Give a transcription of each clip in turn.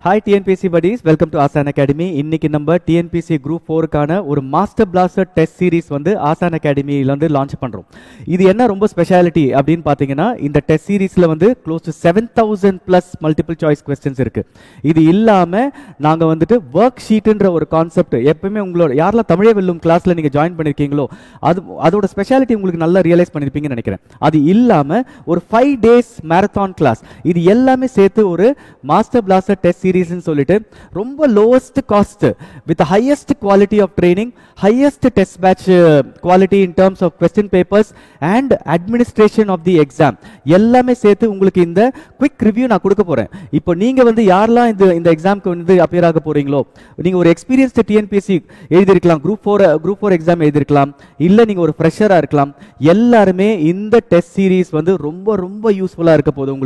Hi TNPC buddies, welcome to Asan Academy. இன்னைக்கு நம்ம TNPC Group 4 கான ஒரு மாஸ்டர் பிளாஸ்டர் டெஸ்ட் சீரிஸ் வந்து ஆசான் அகாடமியில வந்து லான்ச் பண்றோம். இது என்ன ரொம்ப ஸ்பெஷாலிட்டி அப்படின்னு பாத்தீங்கன்னா இந்த டெஸ்ட் சீரிஸ்ல வந்து close to 7000 plus multiple choice questions இருக்கு. இது இல்லாம நாங்க வந்துட்டு ஒர்க் ஷீட்ன்ற ஒரு கான்செப்ட் எப்பவுமே உங்களோட யாரெல்லாம் தமிழே வெல்லும் கிளாஸ்ல நீங்க ஜாயின் பண்ணிருக்கீங்களோ அதோட ஸ்பெஷாலிட்டி உங்களுக்கு நல்லா ரியலைஸ் பண்ணிருப்பீங்கன்னு நினைக்கிறேன். அது இல்லாம ஒரு 5 days மேரத்தான் கிளாஸ் இது எல்லாமே சேர்த்து ஒரு மாஸ்டர் பிளாஸ்டர் டெஸ்ட் சொல்லிட்டு ரொம்ப lowest cost with the highest quality of training, highest test batch quality in terms of question papers and administration of the exam எல்லாமே சேர்த்து உங்களுக்கு இந்த குவிக் ரிவ்யூ நான் கொடுக்க போறேன். இப்போ நீங்க வந்து யாரெல்லாம் இந்த எக்ஸாம்க்கு வந்து அப்பியர் ஆக போறீங்களோ நீங்க ஒரு எக்ஸ்பீரியன்ஸ்டு டிஎன்பிஎஸ்சி எழுதிருக்கலாம், குரூப் 4 எக்ஸாம் எழுதிருக்கலாம், இல்ல நீங்க ஒரு ஃப்ரெஷரா இருக்கலாம். எல்லாருமே இந்த டெஸ்ட் சீரிஸ் வந்து ரொம்ப ரொம்ப யூஸ்ஃபுல்லா இருக்க போகுது.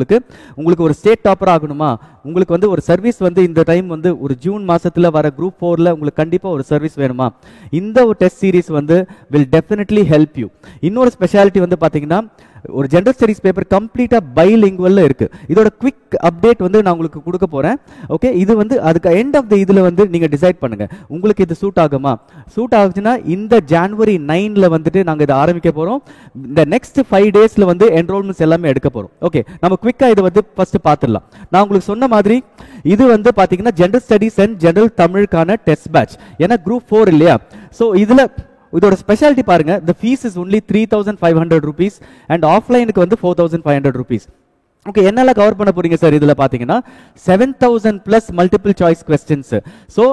உங்களுக்கு ஒரு ஸ்டேட் டாப்பர் ஆகணுமா, உங்களுக்கு வந்து ஒரு சர்வீஸ் வந்து இந்த டைம் வந்து ஒரு ஜூன் மாசத்துல வர குரூப் 4ல உங்களுக்கு கண்டிப்பா ஒரு சர்வீஸ் வேணுமா, இந்த ஒரு டெஸ்ட் சீரிஸ் வந்து will definitely help you. இன்னொரு ஸ்பெஷாலிட்டி வந்து பாத்தீங்கன்னா ஒரு ஜெனரல் ஸ்டடீஸ் பேப்பர் கம்ப்ளீட்டா பைலிங்குவல்ல இருக்கு. இதோட குவிக் அப்டேட் வந்து நான் உங்களுக்கு கொடுக்க போறேன். ஓகே, இது வந்து அதுக்கு எண்ட் ஆஃப் த இதுல வந்து நீங்க டிசைட் பண்ணுங்க உங்களுக்கு இது சூட் ஆகுமா. சூட் ஆகுச்சுன்னா இந்த ஜனவரி 9ல வந்துட்டு நாங்க இதை ஆரம்பிக்க போறோம். இந்த நெக்ஸ்ட் 5 daysல வந்து என்ரோல்மெண்ட்ஸ் எல்லாமே எடுக்க போறோம். ஓகே, நம்ம குவிக்கா இதை வந்து ஃபர்ஸ்ட் பார்த்துடலாம். நான் உங்களுக்கு சொன்ன மாதிரி இது வந்து பாத்தீங்கன்னா ஜெனரல் ஸ்டடீஸ் அண்ட் ஜெனரல் தமிழுக்கான டெஸ்ட் பேட்ச். ஏன்னா குரூப் 4 இல்லையா. சோ இதோட ஸ்பெஷாலிட்டி பாருங்க, the fees is only 3500 rupees and ஆஃப்லைனுக்கு வந்து 4500 rupees. ஓகே, என்னால கவர் பண்ண போறீங்க சார் இதுல பாத்தீங்கன்னா 7000 plus multiple choice questions. So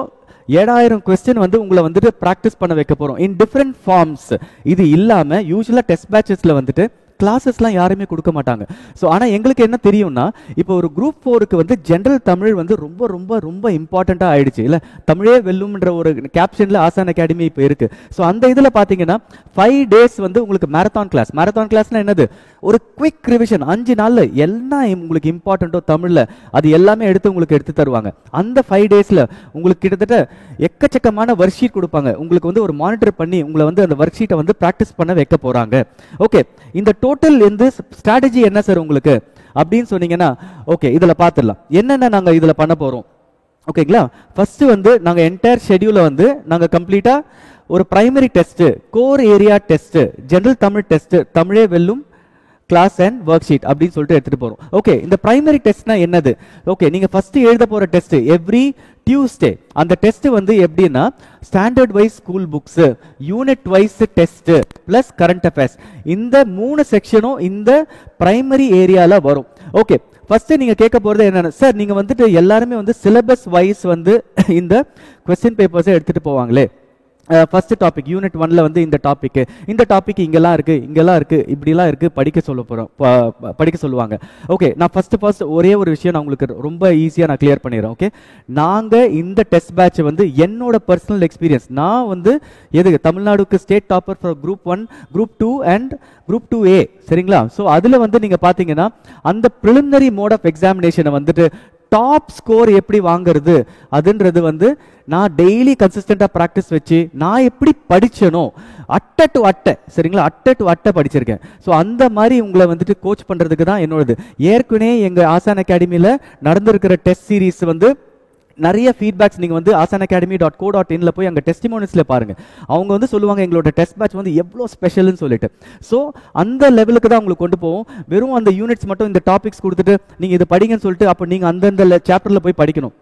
7000 question வந்து உங்களை வந்துட்டு பிராக்டிஸ் பண்ண வைக்க போறோம் இன் டிஃபரெண்ட் ஃபார்ம்ஸ். இது இல்லாம யூசுவலா டெஸ்ட் பேட்சஸ்ல வந்துட்டு கிளாஸஸ்லாம் யாருமே கொடுக்க மாட்டாங்க. ஸோ ஆனால் எங்களுக்கு என்ன தெரியும்னா இப்போ ஒரு குரூப் 4க்கு வந்து ஜென்ரல் தமிழ் வந்து ரொம்ப ரொம்ப ரொம்ப இம்பார்ட்டண்ட்டாக ஆயிடுச்சு. இல்லை தமிழே வெல்லும்ன்ற ஒரு கேப்ஷனில் ஆசான் அகாடமி இப்போ இருக்கு. ஸோ அந்த இதில் பார்த்தீங்கன்னா 5 days வந்து உங்களுக்கு மேரத்தான் கிளாஸ்னா என்னது, ஒரு குவிக் ரிவிஷன் 5 நாள்ல என்ன உங்களுக்கு இம்பார்ட்டண்ட்டோ தமிழில் அது எல்லாமே எடுத்து தருவாங்க. அந்த 5 daysல உங்களுக்கு கிட்டத்தட்ட எக்கச்சக்கமான ஒர்க் ஷீட் கொடுப்பாங்க. உங்களுக்கு வந்து ஒரு மானிட்டர் பண்ணி உங்களை வந்து அந்த ஒர்க் ஷீட்டை வந்து ப்ராக்டிஸ் பண்ண வைக்க போறாங்க. ஓகே, இந்த டோட்டல் இந்த ஸ்ட்ராட்டஜி என்ன சார் உங்களுக்கு அப்படின்னு சொன்னீங்கன்னா ஓகே இதுல பாத்துடலாம் என்னென்ன நாங்க இதுல பண்ண போறோம். ஓகேங்களா, ஃபர்ஸ்ட் வந்து நாங்க என்டையர் ஷெட்யூல வந்து நாங்க கம்ப்ளீட்டா ஒரு primary test, core area test, general Tamil test, தமிழே வெல்லும் கிளாஸ் அண்ட் ஒர்க் ஷீட் அப்படின்னு சொல்லிட்டு எடுத்துட்டு போறோம். ஓகே, இந்த பிரைமரி டெஸ்ட்னா என்னது. ஓகே, நீங்க ஃபர்ஸ்ட் எழுத போற டெஸ்ட் எவ்ரி டியூஸ்டே. அந்த டெஸ்ட் வந்து எப்படின்னா standard wise school books, unit wise test plus current affairs, இந்த 3 செக்ஷனும் இந்த பிரைமரி ஏரியால வரும். ஓகே, ஃபர்ஸ்ட் நீங்க கேட்க போறது என்னன்னா சார் நீங்க வந்துட்டு எல்லாருமே வந்து சிலபஸ் வைஸ் வந்து இந்த கொஸ்டின் பேப்பர்ஸை எடுத்துட்டு போவாங்களே. ஃபர்ஸ்ட் டாபிக் யூனிட் 1ல வந்து இந்த டாபிக் இங்கெல்லாம் இருக்கு இப்படிலாம் இருக்கு படிக்க சொல்லுவாங்க. ஓகே, நான் ஃபர்ஸ்ட் ஒரே ஒரு விஷயம் நான் உங்களுக்கு ரொம்ப ஈஸியா நான் கிளியர் பண்ணிடுறேன். ஓகே, நாங்க இந்த டெஸ்ட் பேட்ச் வந்து என்னோட பர்சனல் எக்ஸ்பீரியன்ஸ், நான் வந்து எதுக்கு தமிழ்நாடுக்கு state topper for group 1, group 2 and group 2A சரிங்களா. ஸோ அதுல வந்து நீங்க பாத்தீங்கன்னா அந்த பிரிலிமினரி மோட் ஆஃப் எக்ஸாமினேஷனை வந்துட்டு டாப் ஸ்கோர் எப்படி வாங்குறது அதுன்றது வந்து நான் டெய்லி கன்சிஸ்டண்டா பிராக்டிஸ் வச்சு நான் எப்படி படிச்சனோ அட்டை டு அட்டை படிச்சிருக்கேன். ஸோ அந்த மாதிரி உங்களை வந்துட்டு கோச் பண்றதுக்கு தான் என்னோடது. ஏற்கனவே எங்க ஆசான் அகாடமியில நடந்திருக்கிற டெஸ்ட் சீரிஸ் வந்து நிறைய ஃபீட்பேக்ஸ் நீங்க வந்து asanacademy.co.in போய் அங்க டெஸ்டிமோனியல்ஸ்ல பாருங்க. அவங்க வந்து சொல்லுவாங்க எங்களோட டெஸ்ட் பேட்ச் வந்து எவ்வளவு ஸ்பெஷல்னு சொல்லிட்டு. சோ அந்த லெவலுக்கு தான் உங்களுக்கு கொண்டு போவோம். வெறும் அந்த யூனிட்ஸ் மட்டும் இந்த டாபிக்ஸ் கொடுத்துட்டு நீங்க இதை படிங்கன்னு சொல்லிட்டு அப்ப நீங்க அந்தந்த சாப்டர்ல போய் படிக்கணும்.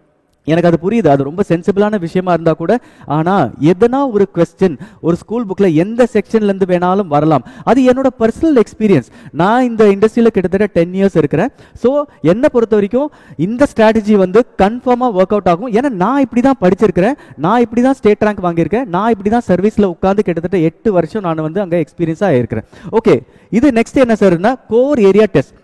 எனக்கு அது புரியுது, அது ரொம்ப சென்சிபிளான விஷயமா இருந்தா கூட. ஆனா எதனா ஒரு क्वेश्चन ஒரு ஸ்கூல் புக்ல எந்த செக்ஷன்ல இருந்து வேணாலும் வரலாம். அது என்னோட பர்சனல் எக்ஸ்பீரியன்ஸ். நான் இந்த இண்டஸ்ட்ரியில கிட்டத்தட்ட 10 years இருக்கிறேன். சோ என்ன பொறுத்த வரைக்கும் இந்த ஸ்ட்ராட்டஜி வந்து கன்ஃபார்மா ஒர்க் அவுட் ஆகும். ஏன்னா நான் இப்படிதான் படிச்சிருக்கிறேன், நான் இப்படிதான் ஸ்டேட் ரேங்க் வாங்கியிருக்கேன், நான் இப்படிதான் சர்வீஸ்ல உட்கார்ந்து கிட்டத்தட்ட 8 வருஷம் நான் வந்து அங்க எக்ஸ்பீரியன்ஸா இருக்கிறேன். ஓகே, இது நெக்ஸ்ட் என்ன சார்னா கோர் ஏரியா டெஸ்ட்.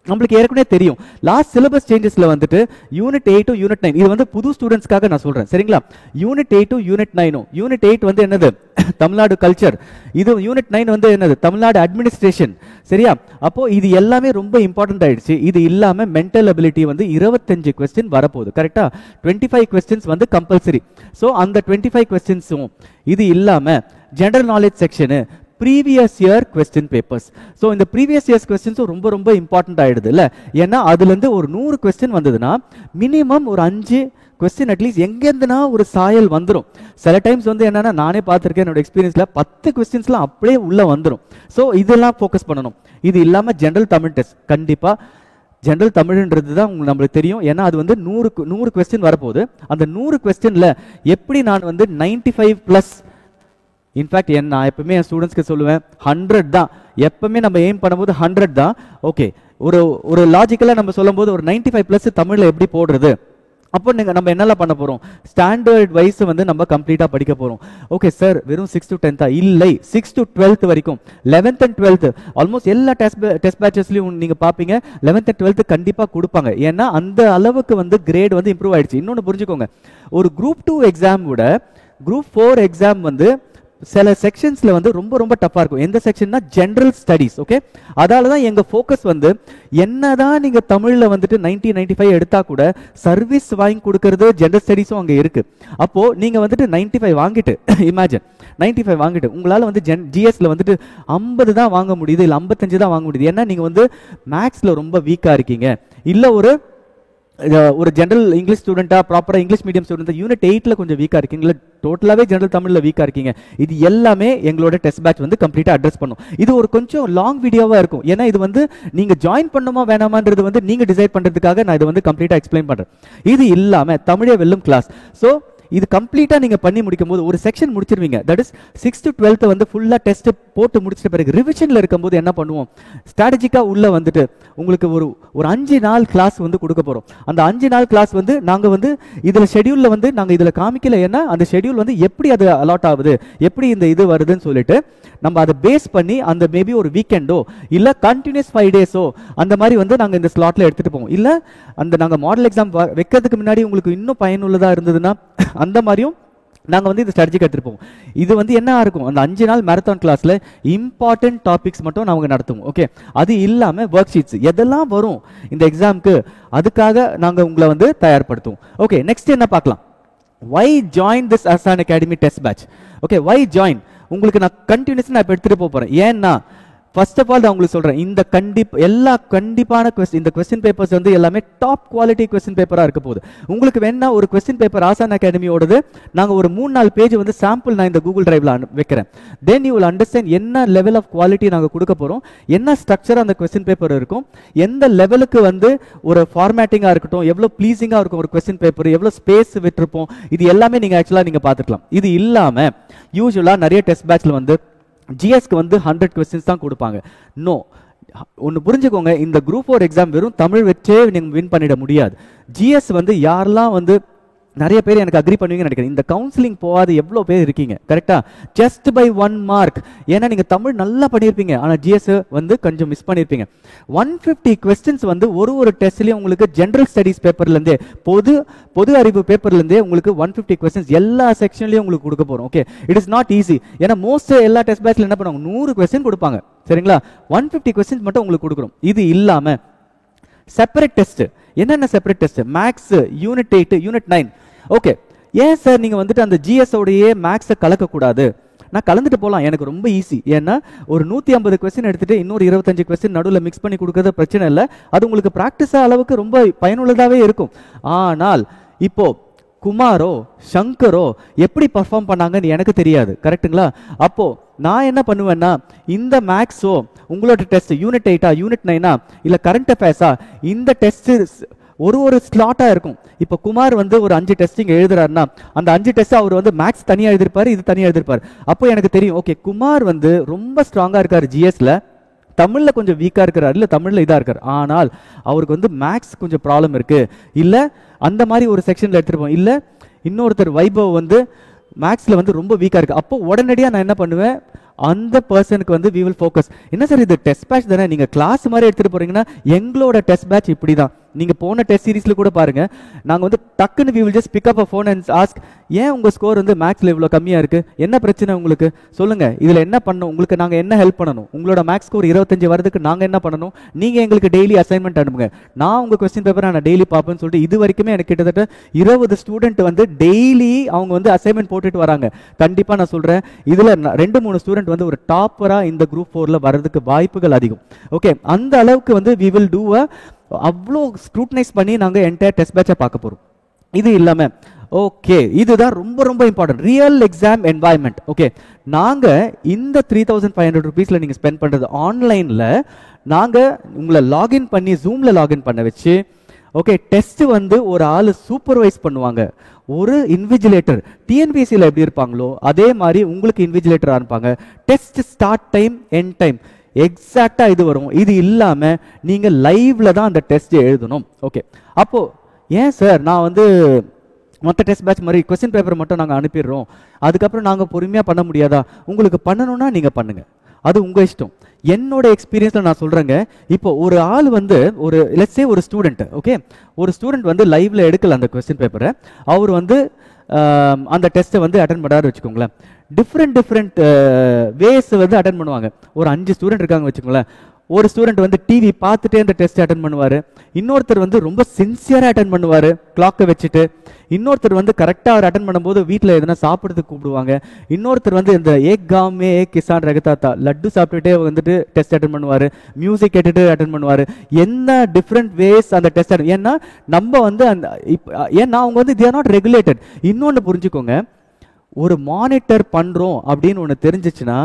நம்மளுக்கு ஏற்கனவே தெரியும் லாஸ்ட் சிலபஸ் சேஞ்சஸ்ல வந்துட்டு யூனிட் 8 டு யூனிட் 9, இது வந்து புது ஸ்டூடெண்ட்ஸ்க்காக நான் சொல்றேன் சரிங்களா. யூனிட் 8 டு யூனிட் 9, யூனிட் 8 வந்து என்னது தமிழ்நாடு கல்ச்சர், இது யூனிட் 9 வந்து என்னது தமிழ்நாடு அட்மினிஸ்ட்ரேஷன் சரியா. அப்போ இது எல்லாமே ரொம்ப இம்பார்ட்டன்ட் ஆயிடுச்சு. இது இல்லாம மென்டல் அபிலிட்டி வந்து 25 क्वेश्चन வரப்போகுது கரெக்டா. 25 क्वेश्चंस வந்து கம்பல்சரி. சோ அந்த 25 क्वेश्चंஸும் இது இல்லாம general knowledge section, previous year question papers. So இந்த ப்ரீவியஸ் இயர்ஸ் கொஸ்டின்ஸும் ரொம்ப ரொம்ப இம்பார்ட்டன்ட் ஆயிடுது இல்லை? ஏன்னா அதுலேருந்து ஒரு 100 கொஸ்டின் வந்ததுன்னா மினிமம் ஒரு 5 கொஸ்டின் அட்லீஸ்ட் எங்கேருந்துனா ஒரு சாயல் வந்துடும். சில டைம்ஸ் வந்து என்னன்னா நானே பார்த்துருக்கேன் என்னோட எக்ஸ்பீரியன்ஸில் 10 கொஸ்டின்ஸ்லாம் அப்படியே உள்ளே வந்துடும். ஸோ இதெல்லாம் ஃபோக்கஸ் பண்ணணும். இது இல்லாமல் ஜென்ரல் தமிழ் டெஸ்ட், கண்டிப்பாக ஜென்ரல் தமிழ்ன்றது தான் நம்மளுக்கு தெரியும். ஏன்னா அது வந்து 100 கொஸ்டின் வரப்போகுது. அந்த 100 கொஸ்டினில் எப்படி நான் வந்து 95+, இன்ஃபேக்ட் நான் எப்பவுமே என் ஸ்டூடெண்ட்ஸ்க்கு சொல்லுவேன் 100 தான். எப்பவுமே நம்ம எய்ம் பண்ணும்போது 100 தான். ஓகே, ஒரு லாஜிக்கலாக நம்ம சொல்லும் போது ஒரு 95+ தமிழில் எப்படி போடுறது? அப்போ நம்ம என்னெல்லாம் பண்ண போகிறோம்? ஸ்டாண்டர்ட் வைஸ் வந்து நம்ம கம்ப்ளீட்டாக படிக்க போகிறோம். ஓகே சார், வெறும் 6 to 10 இல்லை, 6 to 12 வரைக்கும், 11th and 12th ஆல்மோஸ்ட் எல்லா டெஸ்ட் பேட்சஸ்லையும் நீங்கள் பார்ப்பீங்க 11th and 12th கண்டிப்பாக கொடுப்பாங்க. ஏன்னா அந்த அளவுக்கு வந்து கிரேட் வந்து இம்ப்ரூவ் ஆயிடுச்சு. இன்னொன்று புரிஞ்சுக்கோங்க, ஒரு குரூப் 2 எக்ஸாம் விட குரூப் 4 எக்ஸாம் வந்து சில செக்ஷன்ஸ்ல வந்து ரொம்ப ரொம்ப டஃபா இருக்கும். எந்த செக்ஷன்னா ஜெனரல் ஸ்டடீஸ். ஓகே, அதால தான் எங்க ஃபோக்கஸ் வந்து என்னதான் நீங்க தமிழ்ல வந்துட்டு 90, 95 எடுத்தா கூட சர்வீஸ் வாங்கி கொடுக்கறது ஜெனரல் ஸ்டடீஸும் அங்க இருக்கு. அப்போ நீங்க வந்துட்டு 95 வாங்கிட்டு இமேஜின் 95 வாங்கிட்டு உங்களால வந்து ஜிஎஸ்ல வந்துட்டு 50 தான் வாங்க முடியுது, இல்ல 55 தான் வாங்க முடியுது. ஏன்னா நீங்க வந்து மேக்ஸ்ல ரொம்ப வீக்கா இருக்கீங்க, இல்ல ஒரு ஜெனரல் இங்கிலீஷ் ஸ்டூடெண்டா, ப்ராப்பரா இங்கிலீஷ் மீடியம் ஸ்டூடெண்ட் யூனிட் 8ல கொஞ்சம் வீக்கா இருக்கீங்க, இல்ல டோட்டலாவே ஜெனரல் தமிழ்ல வீக்கா இருக்கீங்க. இது எல்லாமே எங்களோட டெஸ்ட் பேட்ச் வந்து கம்ப்ளீட்டா அட்ரஸ் பண்ணும். இது ஒரு கொஞ்சம் லாங் வீடியோவா இருக்கும். ஏன்னா இது வந்து நீங்க ஜாயின் பண்ணுமா வேணாமான்றது வந்து நீங்க டிசைட் பண்றதுக்காக நான் இதை வந்து கம்ப்ளீட்டா எக்ஸ்பிளைன் பண்றேன். இது இல்லாம தமிழே வெல்லும் கிளாஸ். ஸோ இது கம்ப்ளீட்டா நீங்க பண்ணி முடிக்கும் போது ஒரு செக்ஷன் முடிச்சிருவீங்க. தட் இஸ் 6 to 12 வந்து ஃபுல்லா டெஸ்ட் போட்டு முடிச்சிட்ட பிறகு ரிவிஷன்ல இருக்கும்போது என்ன பண்ணுவோம், ஸ்ட்ராட்டஜிக்கா உள்ள வந்துட்டு உங்களுக்கு ஒரு 5 நாள் கிளாஸ் வந்து கொடுக்க போறோம். அந்த 5 நாள் கிளாஸ் வந்து நாங்க வந்து இதுல ஷெட்யூல்ல வந்து நாங்க இதுல காமிக்கல. ஏன்னா அந்த ஷெட்யூல் வந்து எப்படி அது அலாட் ஆகுது, எப்படி இந்த இது வருதுன்னு சொல்லிட்டு நம்ம அதை பேஸ் பண்ணி அந்த மேபி ஒரு வீக்கெண்டோ இல்ல கண்டினியூஸ் 5 டேஸோ அந்த மாதிரி வந்து நாங்க இந்த ஸ்லாட்ல எடுத்துட்டு போவோம். இல்ல அந்த நாங்க மாடல் எக்ஸாம் வைக்கிறதுக்கு முன்னாடி உங்களுக்கு இன்னும் பயனுள்ளதா இருந்ததுன்னா அந்த மாதிரியும் நாங்க வந்து இந்த ஸ்ட்ராட்டஜிக்கு எடுத்துட்டு போவோம். இது வந்து என்ன இருக்கும், அந்த 5 நாள் மேரத்தான் கிளாஸ்ல இம்பார்ட்டன்ட் டாபிக்ஸ் மட்டும் நாங்க நடத்துவோம். ஓகே, அது இல்லாம ஒர்க் ஷீட்ஸ் எதெல்லாம் வரும் இந்த எக்ஸாம்க்கு அதுக்காக நாங்க உங்களை வந்து தயார்படுத்துவோம். ஓகே, நெக்ஸ்ட் என்ன பார்க்கலாம், why join this Asana Academy test batch? Okay, why join? உங்களுக்கு நான் கண்டினியூஸா நான் எடுத்துட்டு போறேன். ஏன்னா ஃபர்ஸ்ட் ஆஃப் ஆல் நான் உங்களுக்கு சொல்றேன், இந்த எல்லா கண்டிப்பான இந்த கொஸ்டின் பேப்பர்ஸ் வந்து எல்லாமே டாப் குவாலிட்டி கொஸ்டின் பேப்பரா இருக்க போகுது. உங்களுக்கு வேணா ஒரு கொஸ்டின் பேப்பர் ஆசான் அகாடமியோடது நாங்க ஒரு 3-4 பேஜ் வந்து சாம்பிள் நான் இந்த கூகுள் டிரைவ்ல வைக்கிறேன். தென் யூ வில் அண்டர்ஸ்டாண்ட் என்ன லெவல் ஆஃப் குவாலிட்டி நாங்க கொடுக்க போறோம், என்ன ஸ்ட்ரக்சர் அந்த கொஸ்டின் பேப்பர் இருக்கும், எந்த லெவலுக்கு வந்து ஒரு ஃபார்மேட்டிங்கா இருக்கட்டும், எவ்வளவு ப்ளீசிங்கா இருக்கும் ஒரு கொஸ்டின் பேப்பர், எவ்வளவு ஸ்பேஸ் விட்டுருப்போம், இது எல்லாமே நீங்க ஆக்சுவலா நீங்க பார்த்துக்கலாம். இது இல்லாம யூசுவலா நிறைய டெஸ்ட் பேட்ச்ல வந்து ஜிஎஸ்க்கு வந்து 100 கொஸ்டின்ஸ் தான் கொடுப்பாங்க. நோ, ஒன்று புரிஞ்சுக்கோங்க, இந்த குரூப் 4 எக்ஸாம் வெறும் தமிழ் வச்சே நீங்க வின் பண்ணிட முடியாது. ஜிஎஸ் வந்து யாரெல்லாம் வந்து நிறைய பேர் எனக்கு அக்ரி பண்ணுவீங்கன்னு நினைக்கிறேன். இந்த கவுன்சிலிங் போகாத எவ்வளோ பேர் இருக்கீங்க கரெக்டா, ஜஸ்ட் பை 1 மார்க். ஏன்னா நீங்க தமிழ் நல்லா பண்ணியிருப்பீங்க, ஆனா ஜிஎஸ் வந்து கொஞ்சம் மிஸ் பண்ணியிருப்பீங்க. 150 கொஸ்டின்ஸ் வந்து ஒரு டெஸ்ட்லயும் உங்களுக்கு ஜெனரல் ஸ்டடிஸ் பேப்பர்ல இருந்தே பொது அறிவு பேப்பர்ல இருந்தே உங்களுக்கு 150 கொஸ்டின்ஸ் எல்லா செக்ஷன்லயும் உங்களுக்கு கொடுக்க போறோம். Okay, it is not easy. ஏன்னா மோஸ்ட் எல்லா டெஸ்ட் பேட்ச்ல என்ன பண்ணுவாங்க, 100 கொஸ்டின் கொடுப்பாங்க சரிங்களா, 150 கொஸ்டின்ஸ் மட்டும் உங்களுக்கு கொடுக்குறோம். இது இல்லாம செப்பரேட் டெஸ்ட். என்னென்ன separate test, maths unit 8, unit 9. Okay, ஏன் சார் நீங்க வந்துட்டு அந்த ஜிஎஸ் ஓடையே மேக்ஸை கலக்க கூடாது? நான் கலந்துட்டு போகலாம், எனக்கு ரொம்ப ஈஸி. ஏன்னா ஒரு 150 கொஸ்டின் எடுத்துட்டு இன்னொரு 25 கொஸ்டின் நடுவில் மிக்ஸ் பண்ணி கொடுக்கறது பிரச்சனை இல்லை. அது உங்களுக்கு பிராக்டிஸ் அளவுக்கு ரொம்ப பயனுள்ளதாகவே இருக்கும். ஆனால் இப்போ குமாரோ சங்கரோ எப்படி பர்ஃபார்ம் பண்ணாங்கன்னு எனக்கு தெரியாது கரெக்டுங்களா. அப்போ நான் என்ன பண்ணுவேன்னா, இந்த மேக்ஸோ உங்களோட டெஸ்ட் யூனிட் 8, யூனிட் 9 இல்ல கரண்ட் அஃபேர்ஸா, இந்த டெஸ்ட் ஒரு ஸ்லாட்டா இருக்கும். இப்போ குமார் வந்து ஒரு 5 டெஸ்டிங் எழுதுறாருன்னா அந்த 5 டெஸ்ட் அவர் வந்து மேக்ஸ் தனியா எழுதிருப்பாரு, இது தனியா எழுதிருப்பாரு. அப்போ எனக்கு தெரியும், ஓகே குமார் வந்து ரொம்ப ஸ்ட்ராங்கா இருக்காரு ஜிஎஸ்ல, தமிழ்ல கொஞ்சம் வீக்கா இருக்கிறாரு, இல்ல தமிழ்ல இதா இருக்காரு, ஆனால் அவருக்கு வந்து மேக்ஸ் கொஞ்சம் ப்ராப்ளம் இருக்கு, இல்ல அந்த மாதிரி ஒரு செக்ஷன்ல எடுத்துருப்போம். இல்ல இன்னொருத்தர் வைபவ் வந்து மேக்ஸ்ல வந்து ரொம்ப வீக்கா இருக்கு. அப்போ உடனடியா நான் என்ன பண்ணுவேன், அந்த பர்சனுக்கு வந்து we will focus. என்ன சார் இது டெஸ்ட் பேட்ச் தானே, நீங்க கிளாஸ் மாதிரி எடுத்துட்டு போறீங்கன்னா எங்களோட டெஸ்ட் பேட்ச் இப்படிதான். நீங்க போன டெஸ்ட் சீரிஸ்ல கூட பாருங்க, நாங்க வந்து டக்குன்னு we will just pick up a phone and ask, ஏன் உங்க ஸ்கோர் வந்து மேக்ஸ்ல இவ்வளவு கம்மியா இருக்கு, என்ன பிரச்சனை உங்களுக்கு சொல்லுங்க, இதுல என்ன பண்ணணும், உங்களுக்கு நாங்க என்ன ஹெல்ப் பண்ணணும், உங்களோட மேக்ஸ் ஸ்கோர் 25 வரதுக்கு நாங்க என்ன பண்ணணும், நீங்க எங்களுக்கு டெய்லி அசைன்மெண்ட் அனுப்புங்க, நான் உங்க கொஸ்டின் பேப்பரை நான் டெய்லி பார்ப்பேன்னு சொல்லிட்டு இது வரைக்குமே எனக்கு கிட்டத்தட்ட 20 ஸ்டூடெண்ட் வந்து டெய்லி அவங்க வந்து அசைன்மெண்ட் போட்டுட்டு வராங்க. கண்டிப்பா நான் சொல்றேன், இதுல 2-3 ஸ்டூடெண்ட் வந்து ஒரு டாப்பரா இந்த குரூப் 4ல வரதுக்கு வாய்ப்புகள் அதிகம். ஓகே, அந்த அளவுக்கு வந்து we will do a அவ்வளோ ஸ்க்ரூட்டனைஸ் பண்ணி நாங்கள் என்டையர் டெஸ்ட் பேட்சை பார்க்க போகிறோம். இது இல்லாமல் ஓகே, இதுதான் ரொம்ப ரொம்ப important, real exam environment. Okay, நாங்கள் இந்த 3500 ருபீஸில் நீங்கள் ஸ்பெண்ட் பண்ணுறது ஆன்லைனில் நாங்கள் உங்களை லாகின் பண்ணி ஜூமில் லாகின் பண்ண வச்சு, ஓகே, டெஸ்ட் வந்து ஒரு ஆள் சூப்பர்வைஸ் பண்ணுவாங்க, ஒரு இன்விஜிலேட்டர் டிஎன்பிஎஸ்சியில் எப்படி இருப்பாங்களோ அதே மாதிரி உங்களுக்கு இன்விஜிலேட்டராக இருப்பாங்க. Test start time end time எக்ஸாக்டா இது வரும். இது இல்லாம நீங்க லைவ்ல தான் அந்த டெஸ்ட் எழுதணும். ஓகே, அப்போ ஏன் சார் நான் வந்து மற்ற டெஸ்ட் பேட்ச் மாதிரி கொஸ்டின் பேப்பர் மட்டும் நாங்கள் அனுப்பிடுறோம், அதுக்கப்புறம் நாங்கள் பொறுமையாக பண்ண முடியாதா? உங்களுக்கு பண்ணணும்னா நீங்கள் பண்ணுங்க, அது உங்கள் இஷ்டம். என்னோட எக்ஸ்பீரியன்ஸில் நான் சொல்கிறேங்க, இப்போ ஒரு ஆள் வந்து ஒரு லெட்ஸ் சே ஒரு ஸ்டூடெண்ட், ஓகே, ஒரு ஸ்டூடெண்ட் வந்து லைவ்ல எடுக்கல அந்த கொஸ்டின் பேப்பரை, அவர் வந்து அந்த டெஸ்ட்டை வந்து அட்டன் பண்ணாரு வச்சுக்கோங்களேன். டிஃப்ரெண்ட் வேஸ் வந்து அட்டன் பண்ணுவாங்க. ஒரு 5 ஸ்டூடெண்ட் இருக்காங்க வச்சுக்கோங்களேன். ஒரு ஸ்டூடெண்ட் வந்து டிவி பார்த்துட்டே அந்த டெஸ்ட் அட்டன் பண்ணுவார், இன்னொருத்தர் வந்து ரொம்ப சின்சியராக அட்டன் பண்ணுவார் கிளாக்கை வச்சுட்டு, இன்னொருத்தர் வந்து கரெக்டாக அவர் அட்டன் பண்ணும்போது வீட்டில் எதனா சாப்பிட்றதுக்கு கூப்பிடுவாங்க, இன்னொருத்தர் வந்து இந்த ஏக் காமே ஏக் கிசான் ரகதாத்தா லட்டு சாப்பிட்டுட்டே வந்துட்டு டெஸ்ட் அட்டன் பண்ணுவார், மியூசிக் கேட்டுட்டு அட்டன் பண்ணுவார். என்ன டிஃப்ரெண்ட் வேஸ் அந்த டெஸ்ட் அட்டன், ஏன்னா நம்ம வந்து அந்த ஏன்னா அவங்க வந்து they are not regulated. இன்னொன்று புரிஞ்சுக்கோங்க, ஒரு மானிட்டர் பண்றோம் அப்படின்னு ஒன்று தெரிஞ்சிச்சுன்னா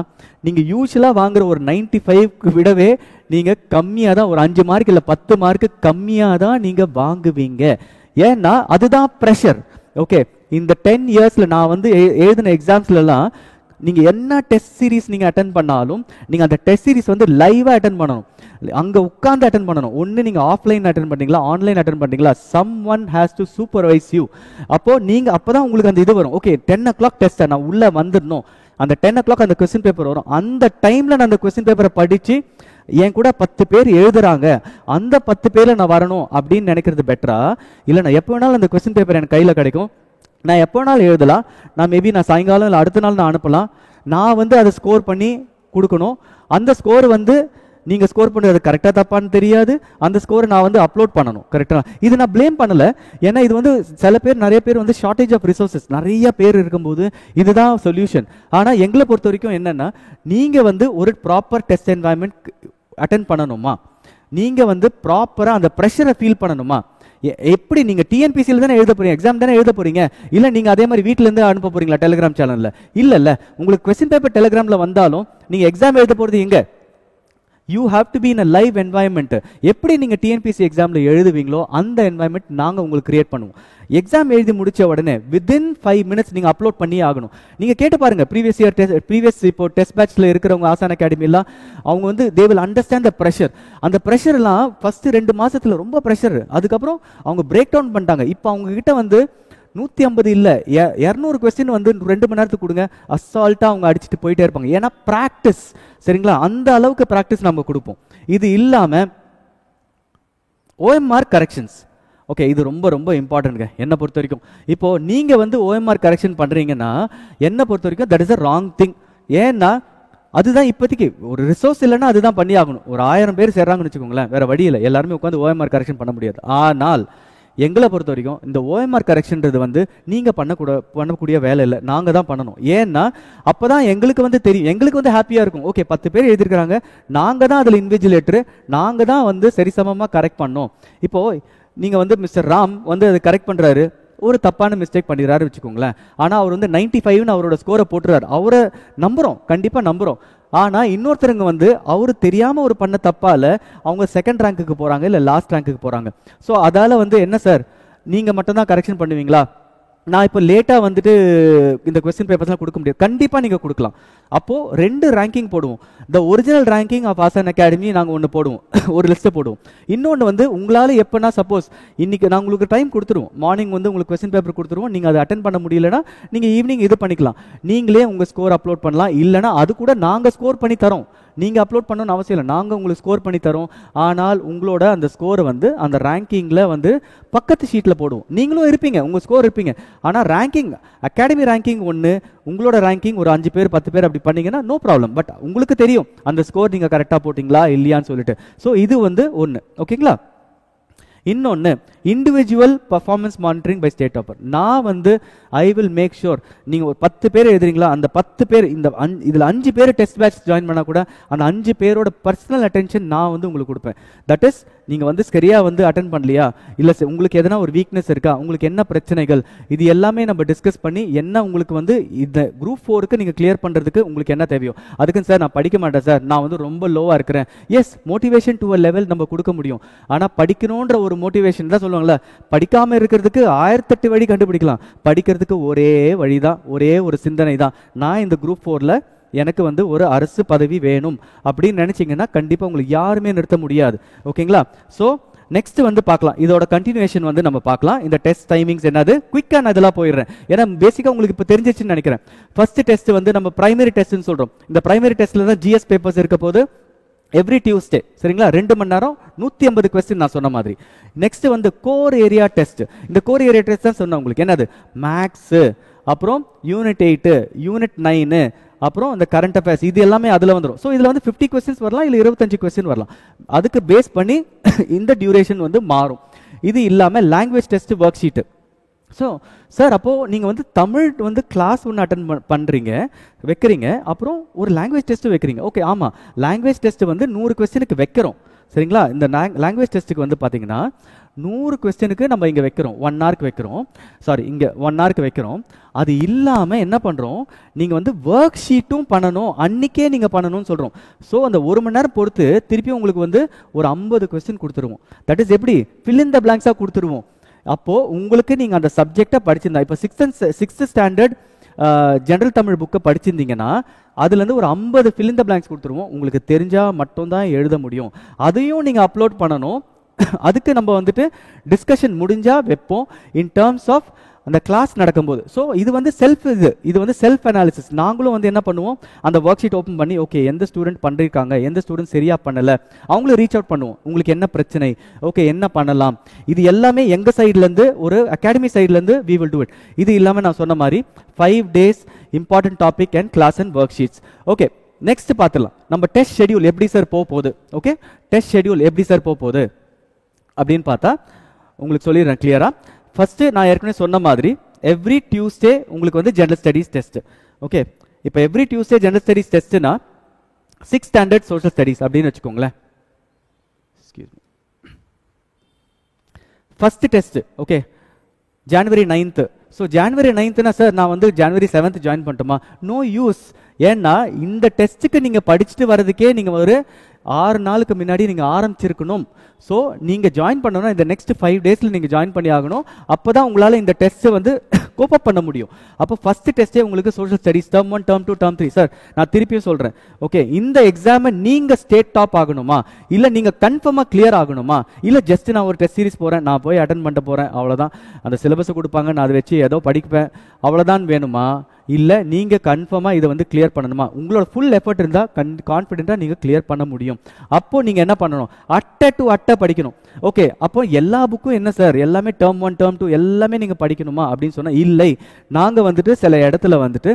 நீங்க யூஸ்வலா வாங்குற ஒரு 95க்கு விடவே நீங்க கம்மியா தான், ஒரு 5 மார்க் இல்ல 10 மார்க் கம்மியா தான் நீங்க வாங்குவீங்க. ஏன்னா அதுதான் ப்ரெஷர். ஓகே, இந்த 10 இயர்ஸ்ல நான் வந்து எழுதின எக்ஸாம்ஸ்ல எல்லாம் நீங்க என்ன டெஸ்ட் சீரிஸ் நீங்க அட்டென்ட் பண்ணாலும் நீங்க அந்த டெஸ்ட் சீரிஸ் வந்து லைவா அட்டென்ட் பண்ணணும், அங்க உட்கார்ந்து அட்டென்ட் பண்ணணும். ஒன்னு நீங்க ஆஃப்லைன் அட்டென்ட் பண்ணீங்களா ஆன்லைன் அட்டென்ட் பண்ணீங்களா, someone has to supervise you. அப்போ நீங்க அப்பதான் உங்களுக்கு அந்த இது வரும். ஓகே, 10 o'clock டெஸ்ட், நான் உள்ள வந்துடணும், அந்த 10 o'clock அந்த கொஸ்டின் பேப்பர் வரும், அந்த டைம்ல நான் அந்த கொஸ்டின் பேப்பரை படிச்சு என் கூட 10 பேர் எழுதுறாங்க, அந்த 10 பேர்ல நான் வரணும் அப்படின்னு நினைக்கிறது பெட்டரா, இல்லை நான் எப்போ வேணாலும் அந்த கொஸ்டின் பேப்பர் எனக்கு கையில் கிடைக்கும், நான் எப்போ வேணாலும் எழுதலாம், நான் சாயங்காலம் இல்லை அடுத்த நாள் நான் அனுப்பலாம், நான் வந்து அதை ஸ்கோர் பண்ணி கொடுக்கணும், அந்த ஸ்கோர் வந்து நீங்கள் ஸ்கோர் பண்ணுறது கரெக்டாக தப்பான்னு தெரியாது, அந்த ஸ்கோரை நான் வந்து அப்லோட் பண்ணணும் கரெக்டாக. இது நான் ப்ளேம் பண்ணலை, ஏன்னா இது வந்து நிறைய பேர் வந்து ஷார்ட்டேஜ் ஆஃப் ரிசோர்ஸஸ் நிறைய பேர் இருக்கும்போது இதுதான் சொல்யூஷன். ஆனால் எங்களை பொறுத்த வரைக்கும் என்னென்னா, நீங்கள் வந்து ஒரு ப்ராப்பர் டெஸ்ட் என்வாயன்மெண்ட் அட்டென்ட் பண்ணணுமா, நீங்கள் வந்து ப்ராப்பராக அந்த ப்ரெஷரை ஃபீல் பண்ணணுமா, எப்படி நீங்க டிஎன்பிசியில் தானே எழுத போறீங்க, எக்ஸாம் தானே எழுத போறீங்க, இல்ல நீங்க அதே மாதிரி வீட்ல இருந்து அனுப்ப போறீங்களா டெலிகிராம் சேனல்ல? இல்ல, உங்களுக்கு கொஸ்டின் பேப்பர் டெலிகிராம்ல வந்தாலும் நீங்க எக்ஸாம் எழுத போறது எங்க? You have to be in a live environment. எப்படி நீங்க டிஎன்பிசி எக்ஸாம்ல எழுதுவீங்களோ அந்த என்வாயன்மெண்ட் நாங்க உங்களுக்கு கிரியேட் பண்ணுவோம். எக்ஸாம் எழுதி முடிச்ச உடனே வித்தின் 5 மினிட்ஸ் நீங்க அப்லோட் பண்ணி ஆகணும். நீங்க கேட்டு பாருங்க, ப்ரீவியஸ் இப்போ டெஸ்ட் பேட்ச்ல இருக்கிறவங்க ஆசான் அகாடமி எல்லாம் அவங்க வந்து they will understand the pressure. அந்த ப்ரெஷர் எல்லாம் ஃபர்ஸ்ட் 2 மாசத்துல ரொம்ப ப்ரெஷர், அதுக்கப்புறம் அவங்க பிரேக் டவுன் பண்ணிட்டாங்க. இப்போ அவங்க கிட்ட வந்து 150 இல்ல 200 கொஸ்டின் வந்து 2 மணி நேரத்துக்கு கொடுங்க, அசால்ட்டா அவங்க அடிச்சுட்டு போயிட்டே இருப்பாங்க. ஏன்னா பிராக்டிஸ், சரிங்களா, அந்த அளவுக்கு பிராக்டிஸ் நம்ம கொடுப்போம். இது இல்லாம OMR கரெக்ஷன்ஸ், ஓகே, இது ரொம்ப ரொம்ப இம்பார்ட்டன்ட்ங்க என்னை பொறுத்த வரைக்கும். இப்போ நீங்க வந்து OMR கரெக்ஷன் பண்றீங்கன்னா என்னை பொறுத்த வரைக்கும் that is a wrong thing. ஏன்னா அதுதான் இப்போதைக்கு ஒரு ரிசோர்ஸ் இல்லைன்னா அதுதான் பண்ணி ஆகணும். ஒரு 1000 பேர் சேர்றாங்கன்னு வச்சுக்கோங்களேன், வேற வழி இல்லை, எல்லாருமே உட்காந்து OMR கரெக்ஷன் பண்ண முடியாது. ஆனால் எங்களை பொறுத்த வரைக்கும் இந்த OMR கரெக்ஷன்றது வந்து நீங்க பண்ணக்கூடிய வேலை இல்லை, நாங்க தான் பண்ணணும். ஏன்னா அப்பதான் எங்களுக்கு வந்து தெரியும், எங்களுக்கு வந்து ஹாப்பியா இருக்கும். ஓகே, 10 பேர் எழுதிருக்காங்க, நாங்க தான் அதுல இன்விஜிலேட்டர், நாங்க தான் வந்து சரிசமமா கரெக்ட் பண்ணோம். இப்போ நீங்க வந்து மிஸ்டர் ராம் வந்து அதை கரெக்ட் பண்றாரு, ஒரு தப்பான மிஸ்டேக் பண்ணிடுறாரு வச்சுக்கோங்களேன், ஆனா அவர் வந்து 95ன்னு அவரோட ஸ்கோரை போட்டுறாரு, அவரை நம்புறோம், கண்டிப்பா நம்புறோம். ஆனா இன்னொருத்தருங்க வந்து அவரு தெரியாம ஒரு பண்ண தப்பால அவங்க செகண்ட் ரேங்க்குக்கு போறாங்க, இல்ல லாஸ்ட் ரேங்க்குக்கு போறாங்க. ஸோ அதால வந்து என்ன சார் நீங்க மட்டும் தான் கரெக்ஷன் பண்ணுவீங்களா, நான் இப்போ லேட்டா வந்துட்டு இந்த கொஸ்டின் பேப்பர்ஸ்லாம் கொடுக்க முடியாது, கண்டிப்பா நீங்க கொடுக்கலாம். அப்போ 2 ரேங்கிங் போடுவோம். த ஒரிஜினல் ரேங்கிங் ஆஃப் ஆசான் அகாடமி நாங்க ஒன்று போடுவோம், ஒரு லிஸ்ட்டை போடுவோம். இன்னொன்று வந்து உங்களால எப்பனா சப்போஸ் இன்னைக்கு நான் உங்களுக்கு டைம் கொடுத்துருவோம், மார்னிங் வந்து உங்களுக்கு கொஸ்டின் பேப்பர் கொடுத்துருவோம், நீங்க அதை அட்டன் பண்ண முடியலன்னா நீங்க ஈவினிங் இது பண்ணிக்கலாம், நீங்களே உங்க ஸ்கோர் அப்லோட் பண்ணலாம், இல்லைன்னா அது கூட நாங்க ஸ்கோர் பண்ணி தரோம். நீங்கள் அப்லோட் பண்ணணும்னு அவசியம் இல்லை, நாங்கள் உங்களுக்கு ஸ்கோர் பண்ணி தரோம். ஆனால் உங்களோட அந்த ஸ்கோரை வந்து அந்த ரேங்கிங்கில் வந்து பக்கத்து ஷீட்டில் போடுவோம். நீங்களும் இருப்பீங்க, உங்கள் ஸ்கோர் இருப்பீங்க. ஆனால் ரேங்கிங், அகாடமி ரேங்கிங் ஒன்று, உங்களோட ரேங்கிங் ஒரு 5 பேர் 10 பேர் அப்படி பண்ணீங்கன்னா நோ ப்ராப்ளம். பட் உங்களுக்கு தெரியும் அந்த ஸ்கோர் நீங்கள் கரெக்டாக போட்டிங்களா இல்லையான்னு சொல்லிட்டு. ஸோ இது வந்து ஒன்று. ஓகேங்களா? இன்னொன்று, individual performance monitoring by state topper. நான் வந்து ஐ வில் மேக் ஷூர் நீங்கள் ஒரு 10 பேர் எழுதுறீங்களா, அந்த 10 பேர் இதில் 5 பேர் டெஸ்ட் பேட்ச் ஜாயின் பண்ணால் கூட அந்த 5 பேரோட பர்சனல் அட்டென்ஷன் நான் வந்து உங்களுக்கு கொடுப்பேன். தட் இஸ், நீங்கள் வந்து சரியாக வந்து அட்டென்ட் பண்ணலையா, இல்லை உங்களுக்கு எதனா ஒரு வீக்னஸ் இருக்கா, உங்களுக்கு என்ன பிரச்சனைகள், இது எல்லாமே நம்ம டிஸ்கஸ் பண்ணி என்ன உங்களுக்கு வந்து இந்த குரூப் 4க்கு நீங்கள் கிளியர் பண்ணுறதுக்கு உங்களுக்கு என்ன தேவையோ. அதுக்குன்னு சார் நான் படிக்க மாட்டேன் சார், நான் வந்து ரொம்ப லோவாக இருக்கிறேன். Yes, motivation to a level நம்ம கொடுக்க முடியும். ஆனால் படிக்கணுன்ற ஒரு மோட்டிவேஷன் தான் சொல்லுவாங்களே, படிக்காமல் இருக்கிறதுக்கு 1008 வழி கண்டுபிடிக்கலாம். படிக்கிறதுக்கு ஒரே வழி தான், ஒரே ஒரு சிந்தனை தான். நான் இந்த குரூப் 4ல எனக்கு வந்து ஒரு அரசு பதவி வேணும் அப்படின்னு நினைச்சீங்கன்னா கண்டிப்பாக உங்களுக்கு யாருமே நிறுத்த முடியாது. ஓகேங்களா? ஸோ நெக்ஸ்ட் வந்து பார்க்கலாம், இதோட கண்டினியூஷன் வந்து நம்ம பார்க்கலாம். இந்த டெஸ்ட் டைமிங்ஸ் என்னது குயிக்காக நான் இதெல்லாம் போயிடுறேன், ஏன்னா பேசிக்காக உங்களுக்கு இப்போ தெரிஞ்சிச்சுன்னு நினைக்கிறேன். ஃபர்ஸ்ட் டெஸ்ட் வந்து நம்ம பிரைமரி டெஸ்ட்னு சொல்கிறோம். இந்த பிரைமரி டெஸ்ட்டில் தான் ஜிஎஸ் பேப்பர்ஸ் இருக்க போது எவ்ரி டியூஸ்டே, சரிங்களா? 2 மணி நேரம் 150 கொஸ்டின் நான் சொன்ன மாதிரி. நெக்ஸ்ட் வந்து கோர் ஏரியா டெஸ்ட். இந்த கோர் ஏரியா டெஸ்ட் தான் சொன்னேன் உங்களுக்கு. என்னது? மேக்ஸு, அப்புறம் யூனிட் 8, யூனிட் 9, அப்புறம் இந்த கரண்ட் அஃபேர்ஸ், இது எல்லாமே அதில் வந்துடும். ஸோ இதில் வந்து 50 கொஸ்டின்ஸ் வரலாம், இல்லை 25 கொஸ்டின் வரலாம். அதுக்கு பேஸ் பண்ணி இந்த டியூரேஷன் வந்து மாறும். இது இல்லாமல் language test work sheet. So sir, அப்போது நீங்கள் வந்து தமிழ் வந்து கிளாஸ் ஒன்று அட்டன் பண்ணுறீங்க, வைக்கிறீங்க, அப்புறம் ஒரு லாங்குவேஜ் டெஸ்ட்டு வைக்கிறீங்க. ஓகே, ஆமாம், லாங்குவேஜ் டெஸ்ட்டு வந்து 100 கொஸ்டினுக்கு வைக்கிறோம், சரிங்களா? இந்த லாங்குவேஜ் டெஸ்ட்டுக்கு வந்து பார்த்தீங்கன்னா 100 கொஸ்டினுக்கு நம்ம இங்கே வைக்கிறோம், 1 ஹவருக்கு வைக்கிறோம், சாரி இங்கே 1 ஹவருக்கு வைக்கிறோம். அது இல்லாமல் என்ன பண்ணுறோம், நீங்கள் வந்து ஒர்க் ஷீட்டும் பண்ணணும், அன்றைக்கே நீங்கள் பண்ணணும்னு சொல்கிறோம். ஸோ அந்த 1 மணி நேரம் பொறுத்து திருப்பி உங்களுக்கு வந்து ஒரு 50 கொஸ்டின் கொடுத்துருவோம். தட் இஸ் எப்படி ஃபில் இன் த பிளாங்க்ஸாக கொடுத்துருவோம். அப்போது உங்களுக்கு நீங்கள் அந்த சப்ஜெக்டை படிச்சிருந்தா, இப்போ 6th ஸ்டாண்டர்ட் ஜென்ரல் தமிழ் புக்கை படிச்சிருந்தீங்கன்னா அதுலேருந்து ஒரு 50 ஃபில் இன் த பிளாங்க்ஸ் கொடுத்துருவோம். உங்களுக்கு தெரிஞ்சால் மட்டும்தான் எழுத முடியும். அதையும் நீங்கள் அப்லோட் பண்ணணும். அதுக்கு நம்ம வந்துட்டு டிஸ்கஷன் முடிஞ்சால் வைப்போம் இன் டேர்ம்ஸ் ஆஃப் அந்த கிளாஸ் நடக்கும்போது. ஸோ இது வந்து இது வந்து செல்ஃப் அனாலிசிஸ். நாங்களும் வந்து என்ன பண்ணுவோம், அந்த ஒர்க் ஷீட் ஓப்பன் பண்ணி ஓகே எந்த ஸ்டூடெண்ட் பண்ணிருக்காங்க, எந்த ஸ்டூடெண்ட் சரியாக பண்ணலை, அவங்களும் ரீச் அவுட் பண்ணுவோம். உங்களுக்கு என்ன பிரச்சனை, ஓகே என்ன பண்ணலாம், இது எல்லாமே எங்கள் சைட்லேருந்து, ஒரு அகாடமி சைட்லேருந்து வி வில் டூ இட். இது இல்லாமல் நான் சொன்ன மாதிரி 5 days important topic and class and worksheets. Okay, next பார்த்துடலாம் நம்ம டெஸ்ட் ஷெடியூல் எப்படி சார் போகுது. ஓகே, டெஸ்ட் ஷெடியூல் எப்படி சார் போகுது அப்படின்னு பார்த்தா உங்களுக்கு சொல்லிடுறேன் கிளியரா. ஃபர்ஸ்ட் நான் ஏற்கனவே சொன்ன மாதிரி எவ்ரி டியூஸ்டே உங்களுக்கு வந்து ஜெனரல் ஸ்டடீஸ் டெஸ்ட். ஓகே, இப்போ எவ்ரி டியூஸ்டே ஜெனரல் ஸ்டடீஸ் டெஸ்ட்னா 6th ஸ்டாண்டர்ட் சோஷியல் ஸ்டடீஸ் அப்படின்னு வச்சுக்கோங்களேன். First test okay January 9th. So January 9th sir நான் வந்து ஜனவரி 7th ஜாயின் பண்ணட்டுமா? No use. ஏன்னா இந்த டெஸ்ட்டுக்கு நீங்கள் படிச்சுட்டு வர்றதுக்கே நீங்கள் ஒரு 6 நாளுக்கு முன்னாடி நீங்கள் ஆரம்பிச்சிருக்கணும். ஸோ நீங்கள் ஜாயின் பண்ணணும், இந்த நெக்ஸ்ட் 5 days நீங்கள் ஜாயின் பண்ணி ஆகணும். அப்போ தான் உங்களால் இந்த டெஸ்ட்டை வந்து கோப்பப் பண்ண முடியும். அப்போ ஃபர்ஸ்ட் டெஸ்ட்டே உங்களுக்கு social studies term 1, term 2, term 3. Sir நான் திருப்பியும் சொல்கிறேன், ஓகே இந்த எக்ஸாமை நீங்கள் ஸ்டேட் டாப் ஆகணுமா, இல்லை நீங்கள் கன்ஃபார்மாக கிளியர் ஆகணுமா, இல்லை ஜஸ்ட் நான் ஒரு டெஸ்ட் சீரிஸ் போகிறேன், நான் போய் அட்டன் பண்ண போகிறேன், அவ்வளோதான், அந்த சிலபஸை கொடுப்பாங்க, நான் அதை வச்சு ஏதோ படிப்பேன், அவ்வளோதான் வேணுமா, இல்லை நீங்கள் கன்ஃபார்மாக இதை வந்து கிளியர் பண்ணணுமா? உங்களோட ஃபுல் எஃபர்ட் இருந்தால் கான்ஃபிடென்ட்டாக நீங்கள் கிளியர் பண்ண முடியும். அப்போது நீங்கள் என்ன பண்ணணும், அட்டை டு அட்டை படிக்கணும். ஓகே, அப்போ எல்லா புக்கும் என்ன சார் எல்லாமே டேர்ம் 1, டேர்ம் 2 எல்லாமே நீங்கள் படிக்கணுமா அப்படின்னு சொன்னால் இல்லை. நாங்கள் வந்துட்டு சில இடத்துல வந்துட்டு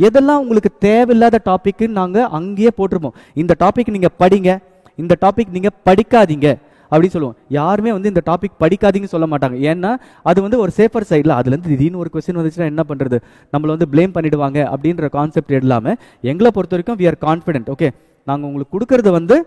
எதெல்லாம் உங்களுக்கு தேவையில்லாத டாபிக்னு நாங்கள் அங்கேயே போட்டிருப்போம். இந்த டாபிக் நீங்கள் படிங்க, இந்த டாபிக் நீங்கள் படிக்காதீங்க அப்படின்னு சொல்லுவோம். யாருமே வந்து இந்த டாபிக் படிக்காதீங்கன்னு சொல்ல மாட்டாங்க. ஏன்னா அது வந்து ஒரு சேஃபர் சைடில், அதுலேருந்து திடீர்னு ஒரு கொஸ்டின் வந்துச்சுன்னா என்ன பண்ணுறது, நம்மளை வந்து ப்ளேம் பண்ணிடுவாங்க அப்படின்ற கான்செப்ட் இல்லாமல் எங்களை பொறுத்த வரைக்கும் வி ஆர் கான்ஃபிடென்ட். ஓகே, நாங்கள் உங்களுக்கு கொடுக்கறது வந்து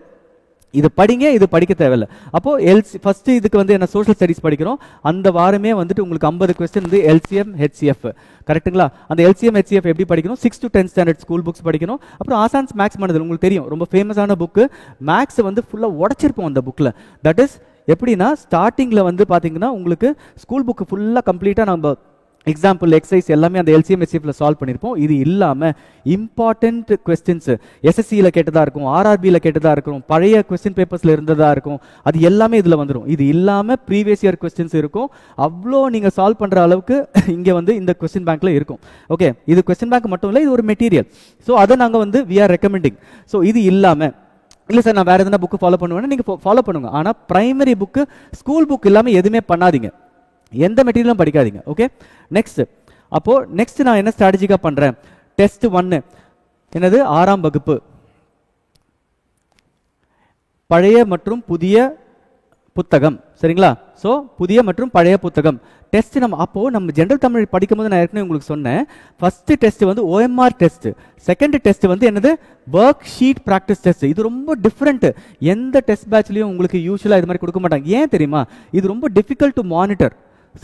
இது படிங்க, இது படிக்க தேவையில்லை. அப்போது ஃபர்ஸ்ட் இதுக்கு வந்து என்ன சோஷியல் ஸ்டடீஸ் படிக்கிறோம். அந்த வாரமே வந்துட்டு உங்களுக்கு 50 கொஸ்டின் வந்து LCM HCF கரெக்டுங்களா? அந்த LCM HCF எப்படி படிக்கணும், 6th to 10th standard school books படிக்கணும். அப்புறம் ஆசான்ஸ் மேக்ஸ் பண்ணது உங்களுக்கு தெரியும், ரொம்ப ஃபேமஸான புக்கு. மேக்ஸ் வந்து ஃபுல்லாக உடச்சிருப்போம் அந்த புக்கில். தட் இஸ் எப்படின்னா ஸ்டார்டிங்கில் வந்து பார்த்தீங்கன்னா உங்களுக்கு ஸ்கூல் புக்கு ஃபுல்லாக கம்ப்ளீட்டாக நம்ம எக்ஸாம்பிள் எக்ஸசைஸ் எல்லாமே அந்த LCM HCFல சால்வ் பண்ணியிருப்போம். இது இல்லாமல் இம்பார்ட்டன்ட் கொஸ்டின்ஸ் SSCயில் கேட்டதாக இருக்கும், RRBயில் கேட்டதாக இருக்கும், பழைய கொஸ்டின் பேப்பர்ஸில் இருந்ததாக இருக்கும், அது எல்லாமே இதில் வந்துடும். இது இல்லாமல் ப்ரீவியஸ் இயர் கொஸ்டின்ஸ் இருக்கும். அவ்வளோ நீங்கள் சால்வ் பண்ணுற அளவுக்கு இங்கே வந்து இந்த கொஸ்டின் பேங்க்ல இருக்கும். ஓகே, இது கொஸ்டின் பேங்க் மட்டும் இல்லை, இது ஒரு மெட்டீரியல். ஸோ அதை நாங்கள் வந்து வி ஆர் ரெக்கமெண்டிங். ஸோ இது இல்லாமல் இல்லை சார் நான் வேறு எதனா புக்கு ஃபாலோ பண்ணுவேன்னா நீங்கள் ஃபாலோ பண்ணுங்க. ஆனால் ப்ரைமரி புக்கு ஸ்கூல் புக் இல்லாமல் எதுவுமே பண்ணாதீங்க, எந்த மெட்டீரியலும் படிக்காதீங்க. Okay, next. அப்போது நெக்ஸ்ட் நான் என்ன ஸ்ட்ராட்டஜிக்காக பண்ணுறேன், டெஸ்ட் 1 என்னது 6ஆம் வகுப்பு பழைய மற்றும் புதிய புத்தகம். சரிங்களா? ஸோ புதிய மற்றும் பழைய புத்தகம் டெஸ்ட். நம்ம ஜென்ரல் தமிழ் படிக்கும்போது நான் ஏற்கனவே உங்களுக்கு சொன்னேன், ஃபர்ஸ்ட் டெஸ்ட் வந்து OMR டெஸ்ட், செகண்ட் டெஸ்ட் வந்து என்னது ஒர்க் ஷீட் ப்ராக்டிஸ் டெஸ்ட். இது ரொம்ப டிஃப்ரெண்ட். எந்த டெஸ்ட் பேட்ச்லையும் உங்களுக்கு யூஸ்வலாக இது மாதிரி கொடுக்க மாட்டாங்க. ஏன் தெரியுமா? இது ரொம்ப டிஃபிகல்ட் டு மானிட்டர்.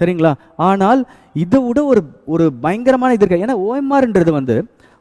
சரிங்களா? ஆனால் இதை விட ஒரு பயங்கரமான இது இருக்கு. ஏன்னா OMRன்றது வந்து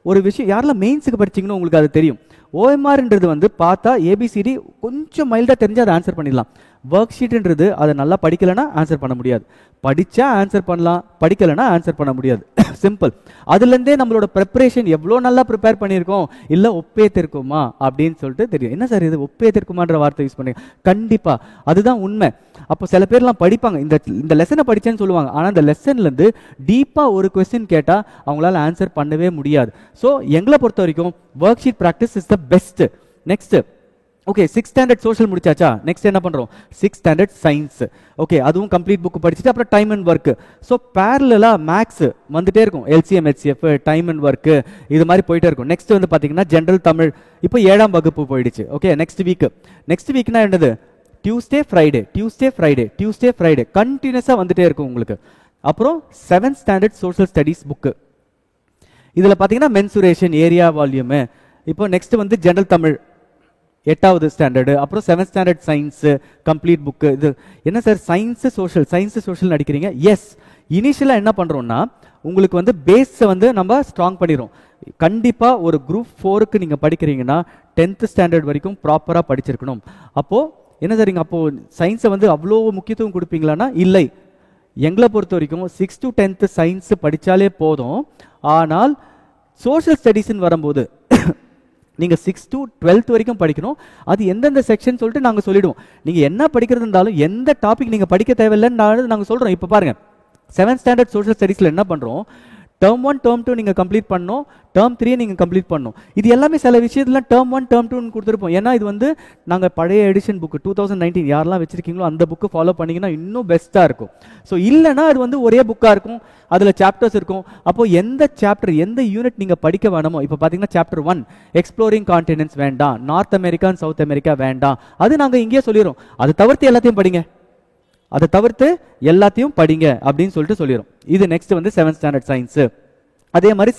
ஒரு விஷயம், யாரெல்லாம் மெயின்ஸுக்கு படிச்சிங்கன்னு உங்களுக்கு அது தெரியும். OMRன்றது வந்து பார்த்தா ஏபிசிடி கொஞ்சம் மைல்டாக தெரிஞ்சு அதை ஆன்சர் பண்ணிடலாம். ஒர்க் ஷீட்ன்றது அதை நல்லா படிக்கலைன்னா ஆன்சர் பண்ண முடியாது, படித்தா ஆன்சர் பண்ணலாம், படிக்கலைன்னா ஆன்சர் பண்ண முடியாது. சிம்பிள். அதுலேருந்தே நம்மளோட ப்ரிப்பரேஷன் எவ்வளோ நல்லா ப்ரிப்பேர் பண்ணியிருக்கோம், இல்லை ஒப்பேத்திருக்குமா அப்படின்னு சொல்லிட்டு தெரியும். என்ன சார் இது ஒப்பேத்திருக்குமான்ற வார்த்தை யூஸ் பண்ணி? கண்டிப்பாக அதுதான் உண்மை. அப்போ சில பேர்லாம் படிப்பாங்க, இந்த லெசனை படித்தேன்னு சொல்லுவாங்க, ஆனால் அந்த லெசன்லேருந்து டீப்பாக ஒரு கொஸ்டின் கேட்டால் அவங்களால ஆன்சர் பண்ணவே முடியாது. ஸோ எங்களை பொறுத்த வரைக்கும் work sheet practice is the best. Next, okay 6th standard social முடிச்சாச்சா? நெக்ஸ்ட் என்ன பண்ணுறோம்? 6th standard science. ஓகே, அதுவும் கம்ப்ளீட் புக் படிச்சுட்டு அப்புறம் டைம் அண்ட் ஒர்க்கு. ஸோ பேரலாக மேக்ஸ் வந்துட்டே இருக்கும், LCM HCF time and work இது மாதிரி போயிட்டே இருக்கும். நெக்ஸ்ட் வந்து பார்த்தீங்கன்னா ஜென்ரல் தமிழ் இப்போ 7ஆம் வகுப்பு போயிடுச்சு. ஓகே, நெக்ஸ்ட் வீக்னா என்னது? டியூஸ்டே ஃப்ரைடே கண்டினியூஸாக வந்துட்டே இருக்கும் உங்களுக்கு. அப்புறம் 7th standard social studies book. இதில் பார்த்தீங்கன்னா மென்சுரேஷன், ஏரியா, வால்யூமு. இப்போ நெக்ஸ்ட் வந்து ஜென்ரல் தமிழ் 8வது ஸ்டாண்டர்டு. அப்புறம் 7th standard science complete book. இது என்ன சார் சயின்ஸு சோஷியல் நடிக்கிறீங்க? எஸ், இனிஷியலாக என்ன பண்ணுறோம்னா உங்களுக்கு வந்து பேஸை வந்து நம்ம ஸ்ட்ராங் பண்ணிடுறோம். கண்டிப்பாக ஒரு குரூப் 4க்கு நீங்கள் படிக்கிறீங்கன்னா 10th ஸ்டாண்டர்ட் வரைக்கும் ப்ராப்பராக படிச்சிருக்கணும். அப்போது என்ன சார் நீங்கள் அப்போது சயின்ஸை வந்து அவ்வளோ முக்கியத்துவம் கொடுப்பீங்களான்னா இல்லை. எங்களை பொறுத்த வரைக்கும் 6th to 10th சயின்ஸு படித்தாலே போதும். ஆனால் சோஷியல் ஸ்டடீஸ்ன்னு வரும்போது நீங்கள் 6th to 12th வரைக்கும் படிக்கணும். அது எந்தெந்த செக்ஷன் சொல்லிட்டு நாங்கள் சொல்லிடுவோம். நீங்கள் என்ன படிக்கிறது இருந்தாலும் எந்த டாபிக் நீங்கள் படிக்க தேவையில்லைன்னு நாங்கள் சொல்கிறோம். இப்போ பாருங்கள் 7th ஸ்டாண்டர்ட் சோஷியல் ஸ்டடீஸில் என்ன பண்ணுறோம், டேர்ம் 1 டேர்ம் 2 நீங்கள் கம்ப்ளீட் பண்ணணும், டேர்ம் 3 நீங்கள் கம்ப்ளீட் பண்ணணும். இது எல்லாமே சில விஷயத்துல டேர்ம் 1 டேர்ம் 2 கொடுத்துருப்போம். ஏன்னா இது வந்து நாங்கள் பழைய எடிஷன் புக்கு 2019 யாரெல்லாம் வச்சிருக்கீங்களோ அந்த புக்கு ஃபாலோ பண்ணிங்கன்னா இன்னும் பெஸ்ட்டாக இருக்கும். ஸோ இல்லைனா அது வந்து ஒரே புக்காக இருக்கும், அதில் சாப்டர்ஸ் இருக்கும். அப்போ எந்த சாப்டர் எந்த யூனிட் நீங்கள் படிக்க வேணுமோ, இப்போ பார்த்தீங்கன்னா சாப்டர் 1 எக்ஸ்ப்ளோரிங் கான்டினென்ட்ஸ் வேண்டாம், north America and south America வேண்டாம், அது நாங்கள் இங்கேயே சொல்லிடுறோம். அதை தவிர்த்து எல்லாத்தையும் படிங்க, அப்படின்னு சொல்லிட்டு சொல்லிடும். இது நெக்ஸ்ட் வந்து 7th ஸ்டாண்டர்ட் சயின்ஸு. அதே மாதிரி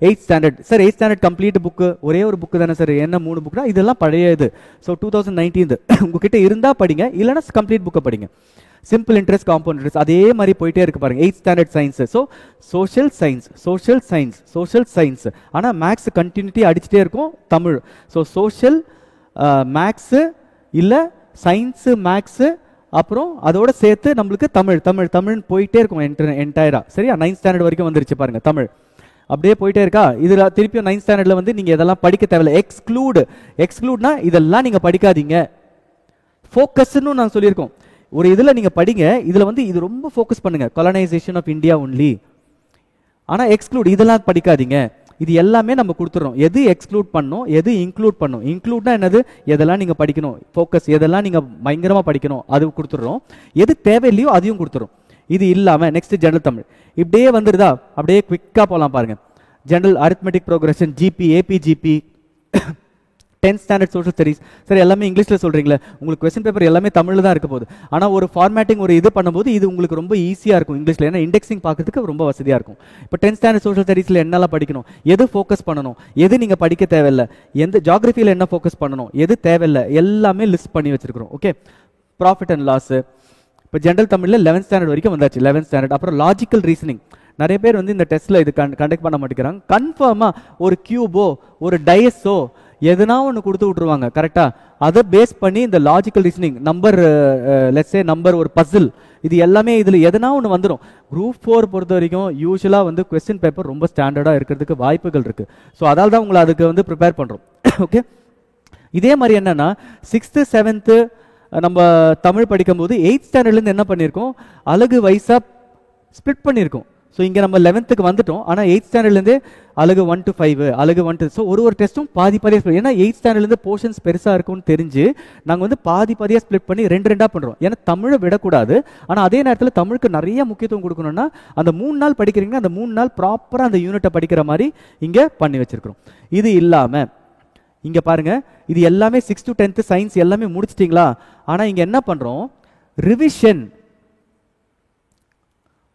8th standard. Sir 8th standard complete book ஒரே ஒரு புக்கு தானே சார், என்ன 3 புக்குனா? இதெல்லாம் பழைய இது. ஸோ 2019 உங்ககிட்ட இருந்தால் படிங்க, இல்லைனா கம்ப்ளீட் புக்கை படிங்க. சிம்பிள் இன்ட்ரெஸ்ட், காம்பவுண்ட் இன்ட்ரெஸ்ட் அதே மாதிரி போயிட்டே இருக்கு பாருங்க. 8th standard science. So social science. ஆனால் மேக்ஸ் கண்டினியூட்டி அடிச்சுட்டே இருக்கும். தமிழ். ஸோ சோஷியல் மேக்ஸு இல்லை சயின்ஸு மேக்ஸு, அப்புறம் அதோட சேர்த்து நம்மளுக்கு தமிழ்னு போயிட்டே இருக்கும் என்டையரா. சரியா? 9th ஸ்டாண்டர்ட் வரைக்கும் வந்துருச்சு பாருங்க தமிழ். அப்படியே போயிட்டே இருக்கா. இதில் திருப்பியும் 9th ஸ்டாண்டர்டில் வந்து நீங்கள் இதெல்லாம் படிக்க தேவையில்லை. எக்ஸ்க்ளூட்னா இதெல்லாம் நீங்கள் படிக்காதீங்க. ஃபோக்கஸ்ன்னு நான் சொல்லியிருக்கோம். ஒரு இதில் நீங்கள் படிங்க, இதில் வந்து இது ரொம்ப ஃபோக்கஸ் பண்ணுங்க, கொலனைசேஷன் ஆஃப் இந்தியா ஒன்லி. ஆனால் எக்ஸ்க்ளூட் இதெல்லாம் படிக்காதீங்க. இது எல்லாமே நம்ம கொடுத்துறோம். எது எக்ஸ்க்ளூட் பண்ணணும், எது இன்க்ளூட் பண்ணணும். இன்க்ளூட்னா என்னது, எதெல்லாம் நீங்கள் படிக்கணும், ஃபோக்கஸ் எதெல்லாம் நீங்கள் பயங்கரமாக படிக்கணும் அது கொடுத்துட்றோம். எது தேவையில்லையோ அதையும் கொடுத்துரும். இது இல்லாமல் நெக்ஸ்ட் ஜெனரல் தமிழ் இப்படியே வந்துடுதா. அப்படியே குவிக்காக போகலாம் பாருங்க. General arithmetic progression, GB, ABGP, 10th standard social studies. சரி எல்லாமே இங்கிலீஷில் சொல்கிறீங்களே, உங்களுக்கு கொஸ்டின் பேப்பர் எல்லாமே தமிழில் தான் இருக்க போகுது. ஆனால் ஒரு ஃபார்மேட்டிங் ஒரு இது பண்ணும்போது இது உங்களுக்கு ரொம்ப ஈஸியாக இருக்கும் இங்கிலீஷில். ஏன்னா இண்டெக்ஸிங் பார்க்கறதுக்கு ரொம்ப வசதியாக இருக்கும். இப்போ 10th ஸ்டாண்டர்ட் சோஷியல் ஸ்டடீஸில் என்னெல்லாம் படிக்கணும், எது ஃபோக்கஸ் பண்ணணும், எது நீங்கள் படிக்க தேவையில்லை, எந்த ஜாகிரஃபியில் என்ன ஃபோக்கஸ் பண்ணணும், எது தேவையில்லை, எல்லாமே லிஸ்ட் பண்ணி வச்சிருக்கிறோம். Okay, profit and loss. இப்போ ஜென்ரல் தமிழில் 11th ஸ்டாண்டர்ட் வரைக்கும் வந்தாச்சு. 11th standard. அப்புறம் லாஜிக்கல் ரீசனிங். நிறைய பேர் வந்து இந்த டெஸ்ட்டில் இது கண்டக்ட் பண்ண மாட்டேங்கிறாங்க. கன்ஃபார்மாக ஒரு கியூபோ ஒரு டயஸோ எதுனா ஒன்று கொடுத்து விட்ருவாங்க. கரெக்டாக அதை பேஸ் பண்ணி இந்த லாஜிக்கல் ரீசனிங் நம்பர் ஒரு பசில் இது எல்லாமே இதில் எதனா ஒன்று வந்துடும். குரூப் 4 பொறுத்த வரைக்கும் யூஸ்வலாக வந்து கொஸ்டின் பேப்பர் ரொம்ப ஸ்டாண்டர்டாக இருக்கிறதுக்கு வாய்ப்புகள் இருக்குது. ஸோ அதால் தான் உங்களை அதுக்கு வந்து ப்ரிப்பேர் பண்ணுறோம். ஓகே, இதே மாதிரி என்னென்னா 6th 7th நம்ம தமிழ் படிக்கும்போது 8th ஸ்டாண்டர்ட்லேருந்து என்ன பண்ணியிருக்கோம், அழகு வயசாக ஸ்ப்ளிட் பண்ணியிருக்கோம். ஸோ இங்கே நம்ம 11th வந்துட்டோம். ஆனால் 8th ஸ்டாண்டர்ட்லேருந்தே அழகு 1 to 5 அழகு 1 to, ஸோ ஒரு டெஸ்ட்டும் பாதியாக, ஏன்னா 8th ஸ்டாண்டர்ட்லேருந்து போர்ஷன்ஸ் பெருசாக இருக்கும்னு தெரிஞ்சு நாங்கள் வந்து பாதியாக ஸ்ப்ளிட் பண்ணி ரெண்டாக பண்ணுறோம். ஏன்னா தமிழை விடக்கூடாது, ஆனால் அதே நேரத்தில் தமிழுக்கு நிறைய முக்கியத்துவம் கொடுக்கணும்னா அந்த 3 நாள் படிக்கிறீங்கன்னா அந்த 3 நாள் ப்ராப்பராக அந்த யூனிட்டை படிக்கிற மாதிரி இங்கே பண்ணி வச்சிருக்கிறோம். இது இல்லாமல் இங்கே பாருங்க, இது எல்லாமே 6th to 10th சயின்ஸ் எல்லாமே முடிச்சிட்டிங்களா? ஆனால் இங்கே என்ன பண்ணுறோம், ரிவிஷன்,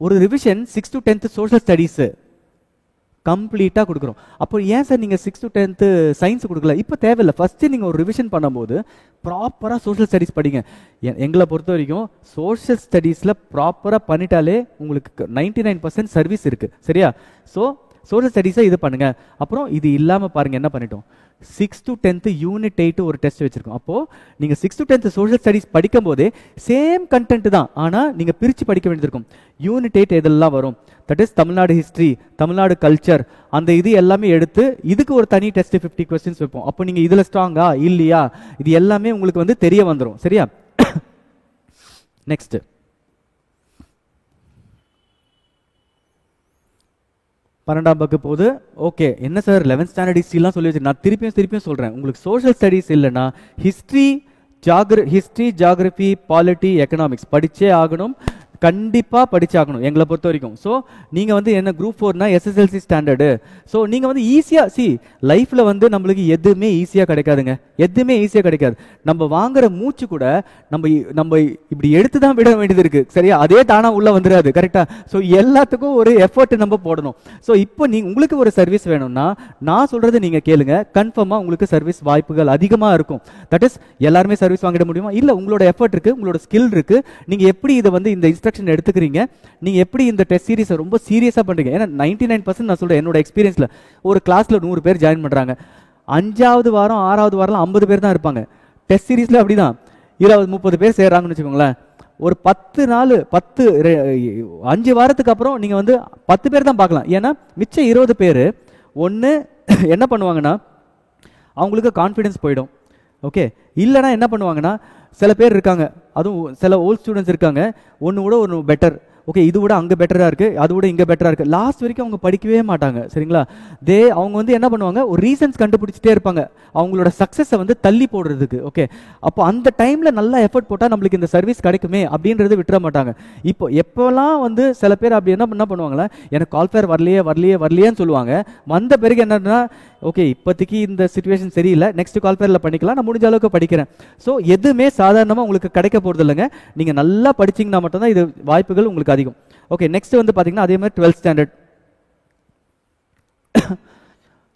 ஒரு revision 6th to 10th social studies கம்ப்ளீட்டாக கொடுக்குறோம். அப்போ ஏன் சார் நீங்கள் 6th to 10th சயின்ஸ் கொடுக்கல? இப்போ தேவையில்லை. ஃபஸ்ட்டு நீங்கள் ஒரு ரிவிஷன் பண்ணும்போது ப்ராப்பராக சோஷியல் ஸ்டடீஸ் படிங்க. எங்களை பொறுத்த வரைக்கும் சோஷியல் ஸ்டடீஸில் ப்ராப்பராக பண்ணிட்டாலே உங்களுக்கு 99% சர்வீஸ் இருக்குது. சரியா? ஸோ சோஷியல் ஸ்டடீஸை இது பண்ணுங்க. அப்புறம் இது இல்லாமல் பாருங்கள் என்ன பண்ணிட்டோம், 6th to 10th யூனிட் 8 ஒரு டெஸ்ட் வச்சிருக்கோம். அப்போது நீங்கள் 6th to 10th social studies படிக்கும் போதே சேம் கண்டென்ட் தான், ஆனால் நீங்கள் பிரித்து படிக்க வேண்டியிருக்கும். யூனிட் 8 எதெல்லாம் வரும், that is Tamil Nadu history, Tamil Nadu culture, அந்த இது எல்லாமே எடுத்து இதுக்கு ஒரு தனி டெஸ்ட் 50 கொஸ்டின்ஸ் வைப்போம். அப்போ நீங்கள் இதில் ஸ்ட்ராங்கா இல்லையா இது எல்லாமே உங்களுக்கு வந்து தெரிய வந்துடும். சரியா? நெக்ஸ்ட் 12ஆம் வகுப்பு போது ஓகே என்ன சார் 11th ஸ்டாண்டர்ட் ஹிஸ்ட்ரிலாம் சொல்லி வச்சு, நான் திருப்பியும் சொல்கிறேன், உங்களுக்கு சோஷியல் ஸ்டடீஸ் இல்லைன்னா ஹிஸ்ட்ரி, ஜியாகிரபி, பாலிட்டி, எக்கனாமிக்ஸ் படிச்சே ஆகணும், கண்டிப்பாக படிச்சாகணும் எங்களை பொறுத்த வரைக்கும். ஸோ நீங்கள் வந்து என்ன குரூப் 4னா SSLC ஸ்டாண்டர்டு. ஸோ நீங்கள் வந்து ஈஸியாக லைஃப்பில் வந்து நம்மளுக்கு எதுவுமே ஈஸியாக கிடைக்காதுங்க, எதுவுமே ஈஸியாக கிடைக்காது. நம்ம வாங்குற மூச்சு கூட நம்ம இப்படி எடுத்து தான் விட வேண்டியது இருக்குது. சரியா? அதே தானா உள்ளே வந்துடாது. கரெக்டாக? ஸோ எல்லாத்துக்கும் ஒரு எஃபர்ட் நம்ம போடணும். ஸோ இப்போ உங்களுக்கு ஒரு சர்வீஸ் வேணும்னா நான் சொல்கிறது நீங்கள் கேளுங்க, கன்ஃபார்மாக உங்களுக்கு சர்வீஸ் வாய்ப்புகள் அதிகமாக இருக்கும். தட் இஸ் எல்லாருமே சர்வீஸ் வாங்கிட முடியுமா? இல்லை, உங்களோட எஃபர்ட் இருக்குது, உங்களோட ஸ்கில் இருக்குது, நீங்கள் எப்படி இதை வந்து இந்த இன்ஸ்ட்ரக்ஷன் எடுத்துக்கிறீங்க, நீங்க எப்படி இந்த டெஸ்ட் சீரிஸை ரொம்ப சீரியஸா பண்றீங்க. ஏன்னா 99% நான் சொல்றேன், என்னோட எக்ஸ்பீரியன்ஸ்ல ஒரு கிளாஸ்ல 100 பேர் ஜாயின் பண்றாங்க, 5ஆவது வாரம் 6ஆவது வாரம் 50 பேர் தான் இருப்பாங்க. டெஸ்ட் சீரிஸ்ல அப்படிதான் 20-30 பேர் சேர்றாங்கன்னு வச்சுக்கோங்களேன். ஒரு 10 நாள் 5 வாரத்துக்கு அப்புறம் நீங்க வந்து 10 பேர் தான் பார்க்கலாம். ஏன்னா மிச்சம் 20 பேர் ஒன்று என்ன பண்ணுவாங்கன்னா அவங்களுக்கு கான்ஃபிடன்ஸ் போயிடும். ஓகே, இல்லைனா என்ன பண்ணுவாங்கன்னா சில பேர் இருக்காங்க, அதுவும் சில ஓல்ட் ஸ்டூடெண்ட்ஸ் இருக்காங்க, ஒன்று விட ஒன்று பெட்டர், ஓகே இது விட அங்கே பெட்டராக இருக்குது, அது விட இங்கே பெட்டராக இருக்குது, லாஸ்ட் வரைக்கும் அவங்க படிக்கவே மாட்டாங்க. சரிங்களா? அவங்க வந்து என்ன பண்ணுவாங்க, ஒரு ரீசன்ஸ் கண்டுபிடிச்சிட்டே இருப்பாங்க அவங்களோட சக்ஸஸை வந்து தள்ளி போடுறதுக்கு. ஓகே, அப்போ அந்த டைமில் நல்லா எஃபர்ட் போட்டால் நம்மளுக்கு இந்த சர்வீஸ் கிடைக்குமே அப்படின்றது விட்டுற மாட்டாங்க. இப்போ எப்போல்லாம் வந்து சில பேர் அப்படி என்ன பண்ணுவாங்களா, எனக்கு கால்ஃபேர் வரலையேன்னு சொல்லுவாங்க. வந்த பிறகு என்னன்னா, ஓகே இப்போதைக்கு இந்த சிச்சுவேஷன் சரியில்லை, நெக்ஸ்ட் கால்ஃபேரில் பண்ணிக்கலாம், நான் முடிஞ்ச அளவுக்கு படிக்கிறேன். ஸோ எதுவுமே சாதாரணமாக உங்களுக்கு கிடைக்க போகிறது இல்லைங்க. நீங்கள் நல்லா படிச்சிங்கன்னா மட்டும்தான் இது வாய்ப்புகள் உங்களுக்கு அதிகம். ஓகே, நெக்ஸ்ட் வந்து பார்த்தீங்கன்னா அதே மாதிரி 12th ஸ்டாண்டர்ட்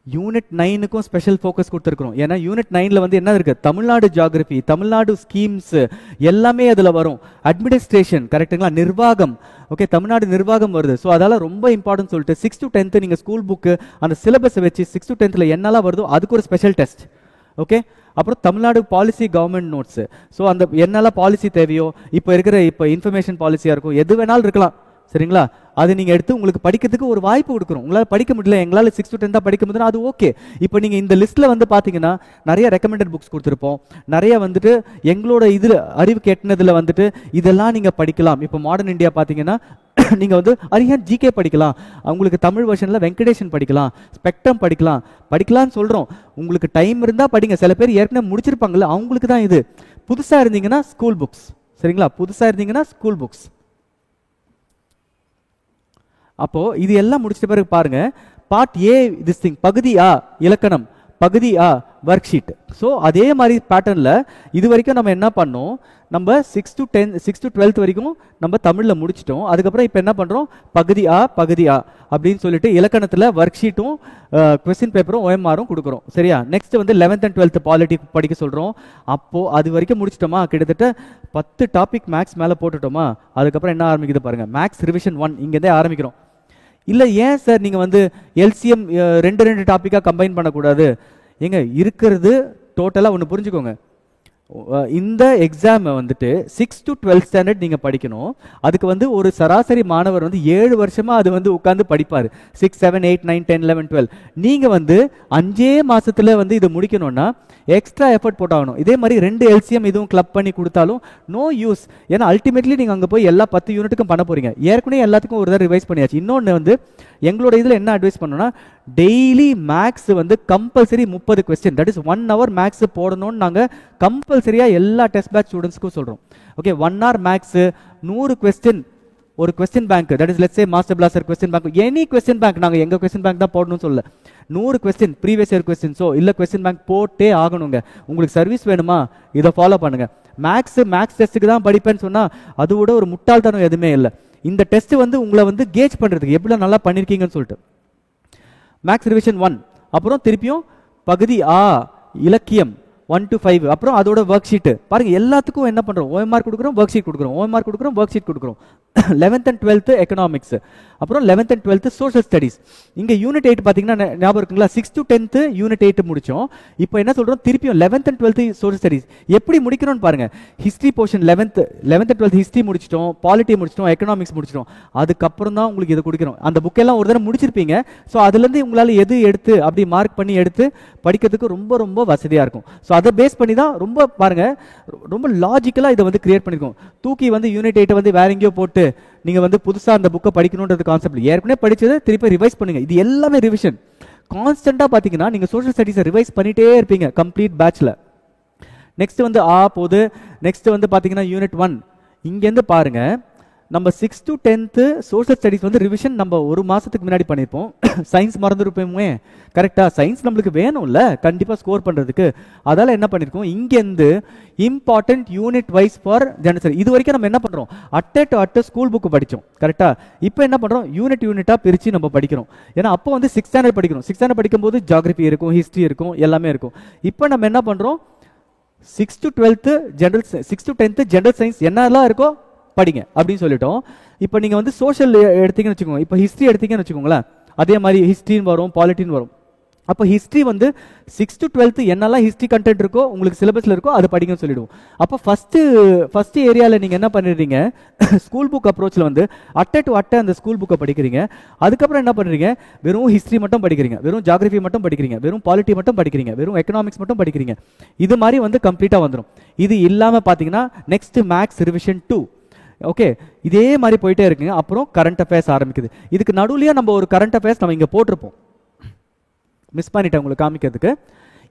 யூனிட் 9க்கும் ஸ்பெஷல் ஃபோக்கஸ் கொடுத்துருக்கோம். ஏன்னா யூனிட் 9ல வந்து என்ன இருக்கு, தமிழ்நாடு ஜியாகிரபி, தமிழ்நாடு ஸ்கீம்ஸ் எல்லாமே அதில் வரும். அட்மினிஸ்ட்ரேஷன், கரெக்டுங்களா, நிர்வாகம், ஓகே தமிழ்நாடு நிர்வாகம் வருது. ஸோ அதால ரொம்ப இம்பார்ட்டன்ட் சொல்லிட்டு 6th to 10th நீங்கள் ஸ்கூல் புக்கு அந்த சிலபஸை வச்சு 6th to 10th என்னெல்லாம் வருதோ அதுக்கு ஒரு ஸ்பெஷல் டெஸ்ட். ஓகே, அப்புறம் Tamil Nadu policy government notes. So அந்த என்னெல்லாம் பாலிசி தேவையோ, இப்போ இன்ஃபர்மேஷன் பாலிசியாக இருக்கும், எது வேணாலும் இருக்கலாம். சரிங்களா? அது நீங்கள் எடுத்து உங்களுக்கு படிக்கிறதுக்கு ஒரு வாய்ப்பு கொடுக்குறோம். உங்களால் படிக்க முடியல, எங்களால் 6th to 10th தான் படிக்க முடியுதுன்னா அது ஓகே. இப்போ நீங்கள் இந்த லிஸ்ட்டில் வந்து பார்த்தீங்கன்னா நிறைய ரெக்கமெண்டட் புக்ஸ் கொடுத்துருப்போம், நிறைய வந்துட்டு எங்களோட இதில் அறிவு கேட்டினதில் வந்துட்டு இதெல்லாம் நீங்கள் படிக்கலாம். இப்போ மாடர்ன் இந்தியா பார்த்தீங்கன்னா நீங்கள் வந்து அரியான் ஜிகே படிக்கலாம், உங்களுக்கு தமிழ் வெர்ஷனில் வெங்கடேஷன் படிக்கலாம், ஸ்பெக்ட்ரம் படிக்கலாம்னு சொல்கிறோம். உங்களுக்கு டைம் இருந்தால் படிங்க. சில பேர் ஏற்கனவே முடிச்சிருப்பாங்கல்ல, அவங்களுக்கு தான் இது. புதுசாக இருந்தீங்கன்னா ஸ்கூல் புக்ஸ். சரிங்களா? புதுசாக இருந்தீங்கன்னா ஸ்கூல் புக்ஸ். அப்போ இது எல்லாம் முடிச்சிட்ட பிறகு பாருங்க, பார்ட் ஏ திஸ் திங், பகுதி ஆ இலக்கணம், பகுதி ஆ ஒர்க் ஷீட். ஸோ அதே மாதிரி பேட்டர்னில் இது வரைக்கும் நம்ம என்ன பண்ணோம், நம்ம 6th to 12th வரைக்கும் நம்ம தமிழில் முடிச்சிட்டோம். அதுக்கப்புறம் இப்போ என்ன பண்ணுறோம், பகுதி ஆ அப்படின்னு சொல்லிட்டு இலக்கணத்தில் ஒர்க் ஷீட்டும் கொஸ்டின் பேப்பரும் OMRம் கொடுக்குறோம். சரியா? நெக்ஸ்ட் வந்து 11th and 12th பாலிட்டி படிக்க சொல்கிறோம். அப்போது அது வரைக்கும் முடிச்சிட்டோமா, கிட்டத்தட்ட 10 டாபிக் மேக்ஸ் மேலே போட்டுட்டோமா. அதுக்கப்புறம் என்ன ஆரம்பிக்குது பாருங்கள், மேக்ஸ் ரிவிஷன் 1 இங்கேருந்தே ஆரம்பிக்கிறோம். இல்லை ஏன் சார் நீங்கள் வந்து எல்சிஎம் ரெண்டு டாப்பிக்காக கம்பைன் பண்ணக்கூடாது? ஏங்க இருக்கிறது டோட்டலாக ஒன்று புரிஞ்சுக்கோங்க, இந்த எக்ஸாமை வந்துட்டு 6 to 12th ஸ்டாண்டர்ட் நீங்கள் படிக்கணும். அதுக்கு வந்து ஒரு சராசரி மாணவர் வந்து 7 வருஷமாக அது வந்து உட்காந்து படிப்பார். 6, 7, 8, 9, 10, 11, 12. நீங்கள் வந்து 5 மாதத்தில் வந்து இதை முடிக்கணும்னா எக்ஸ்ட்ரா எஃபர்ட் போட்டாகணும். இதே மாதிரி 2 LCM இதுவும் கிளப் பண்ணி கொடுத்தாலும் நோ யூஸ். ஏன்னா அல்டிமேட்லி நீங்கள் அங்கே போய் எல்லா 10 யூனிட்டுக்கும் பண்ண போகிறீங்க. ஏற்கனவே எல்லாத்துக்கும் ஒரு தடவை ரிவைஸ் பண்ணியாச்சு. இன்னொன்று வந்து எங்களோட இதில் என்ன அட்வைஸ் பண்ணோம்னா, டெய்லி மேக்ஸ் வந்து compulsory 30 question, that is 1 hour maths போடணும்னு நாங்கள் கம்பல்சரியாக எல்லா டெஸ்ட் பேட்ச் ஸ்டூடெண்ட்ஸ்க்கும் சொல்கிறோம். ஓகே, 1 hour மேக்ஸ் 100 கொஸ்டின், ஒரு question bank, that is let's say master blaster question bank, any question bank, நாங்கள் எங்கள் கொஸ்டின் பேங்க் தான் போடணும்னு சொல்லல. 100 கொஸ்டின் ப்ரீவியஸ் இயர் கொஸ்டின்ஸோ இல்லை கொஸ்டின் பேங்க் போட்டே ஆகணுங்க. உங்களுக்கு சர்வீஸ் வேணுமா, இதை ஃபாலோ பண்ணுங்க. மேக்ஸ் டெஸ்ட்டுக்கு தான் படிப்பேன்னு சொன்னால் அது விட ஒரு முட்டாள்தனம் எதுவுமே இல்லை. இந்த டெஸ்ட் வந்து உங்களை வந்து கேஜ் பண்ணுறதுக்கு எப்படி நல்லா பண்ணியிருக்கீங்கன்னு சொல்லிட்டு. மேக்ஸ் ரிவிஷன் 1, அப்புறம் திருப்பியும் பகுதி ஆ இலக்கியம் 1 to 5, அப்புறம் அதோட ஒர்க் ஷீட்டு பாருங்க. எல்லாத்துக்கும் என்ன பண்றோம், OMR கொடுக்குறோம், ஒர்க் ஷீட் கொடுக்குறோம், OMR கொடுக்குறோம், ஒர்க் ஷீட் கொடுக்குறோம். 11th and 12th எக்கனாமிக்ஸ், அப்புறம் 11th and 12th social studies. இங்க யூனிட் 8 பாத்தீங்கன்னா ஞாபகம் இருக்குங்களா, 6 to 10th யூனிட் 8 முடிச்சோம். இப்போ என்ன சொல்றோம், திருப்பியும் 11th and 12th social studies எப்படி முடிக்கிறோம்னு பாருங்க. History portion 11th and 12th history முடிச்சிட்டோம், பாலிட்டி முடிச்சிட்டோம், எக்கனாமிக்ஸ் முடிச்சிட்டோம். அதுக்கப்புறம் தான் உங்களுக்கு இதை கொடுக்கிறோம். அந்த புக்கெல்லாம் ஒரு தடவை முடிச்சிருப்பீங்க. ஸோ அதுலேருந்து உங்களால் எது எடுத்து அப்படி மார்க் பண்ணி எடுத்து படிக்கிறதுக்கு ரொம்ப ரொம்ப வசதியாக இருக்கும். ஸோ அதை பேஸ் பண்ணி தான் ரொம்ப பாருங்க, ரொம்ப லாஜிக்கலாக இதை வந்து கிரியேட் பண்ணிருக்கோம். தூக்கி வந்து யூனிட் 8 வந்து வேற எங்கேயோ போட்டு நீங்க வந்து புதுசா அந்த புக்கை படிக்கணும்ன்றது கான்செப்ட் ஏற்கனவே படிச்சதை திருப்பி ரிவைஸ் பண்ணுங்க. இது எல்லாமே ரிவிஷன். கான்ஸ்டன்டா பாத்தீங்கன்னா நீங்க சோஷியல் ஸ்டடீஸை ரிவைஸ் பண்ணிட்டே இருப்பீங்க கம்ப்ளீட் பேட்ச்ல. நெக்ஸ்ட் வந்து போது. நெக்ஸ்ட் வந்து பாத்தீங்கன்னா யூனிட் 1 இங்க இருந்து பாருங்க. நம்ம 6 to 10th சோஷியல் ஸ்டடிஸ் வந்து ரிவிஷன் நம்ம ஒரு மாசத்துக்கு முன்னாடி பண்ணியிருப்போம். சயின்ஸ் மறந்துருப்போமே, கரெக்டா? சயின்ஸ் நம்மளுக்கு வேணும்ல கண்டிப்பா ஸ்கோர் பண்றதுக்கு. அதால என்ன பண்ணிருக்கோம், இங்கேருந்து important unit wise for general. இது வரைக்கும் நம்ம என்ன பண்றோம், அட்ட ஸ்கூல் புக் படிச்சோம், கரெக்டா? இப்போ என்ன பண்றோம், யூனிட்டா பிரிச்சு நம்ம படிக்கிறோம். ஏன்னா அப்போ வந்து 6th ஸ்டாண்டர்ட் படிக்கிறோம். 6th ஸ்டாண்டர்ட் படிக்கும்போது ஜியாகிரபி இருக்கும், ஹிஸ்டரி இருக்கும், எல்லாமே இருக்கும். இப்போ நம்ம என்ன பண்றோம், 6 to 12th general, 6 to 10th general science என்னெல்லாம் இருக்கோ படிங்க அப்படின்னு சொல்லிட்டோம். இப்போ நீங்க வந்து சோஷியல் எடுத்தீங்கன்னு வச்சுக்கோங்க, இப்போ ஹிஸ்டரி எடுத்தீங்கன்னு வச்சுக்கோங்களேன், அதே மாதிரி ஹிஸ்டரின்னு வரும், பாலிட்டின்னு வரும். அப்போ ஹிஸ்டரி வந்து 6 to 12th என்னெல்லாம் ஹிஸ்டரி கண்டென்ட் இருக்கோ உங்களுக்கு சிலபஸ்ல இருக்கோ அது படிங்கன்னு சொல்லிடுவோம். அப்போ ஃபர்ஸ்ட் ஏரியாவில் நீங்க என்ன பண்ணிடுறீங்க, ஸ்கூல் புக் அப்ரோச்சில் வந்து அட்டை அந்த ஸ்கூல் புக்கை படிக்கிறீங்க. அதுக்கப்புறம் என்ன பண்ணுறீங்க, வெறும் ஹிஸ்டரி மட்டும் படிக்கிறீங்க, வெறும் ஜியாகிரபி மட்டும் படிக்கிறீங்க, வெறும் பாலிட்டி மட்டும் படிக்கிறீங்க, வெறும் எக்கனாமிக்ஸ் மட்டும் படிக்கிறீங்க. இது மாதிரி வந்து கம்ப்ளீட்டாக வந்துடும். இது இல்லாமல் பார்த்தீங்கன்னா நெக்ஸ்ட் மேக்ஸ் ரிவிஷன் 2. ஓகே, இதே மாதிரி போயிட்டே இருக்குங்க. அப்புறம் கரண்ட் அஃபேர்ஸ் ஆரம்பிக்குது. இதுக்கு நடுவுலயே நம்ம ஒரு கரண்ட் அஃபேர்ஸ் நம்ம இங்க போட்டிருப்போம், மிஸ் பண்ணிட்டேன் உங்களுக்கு காமிக்கிறதுக்கு.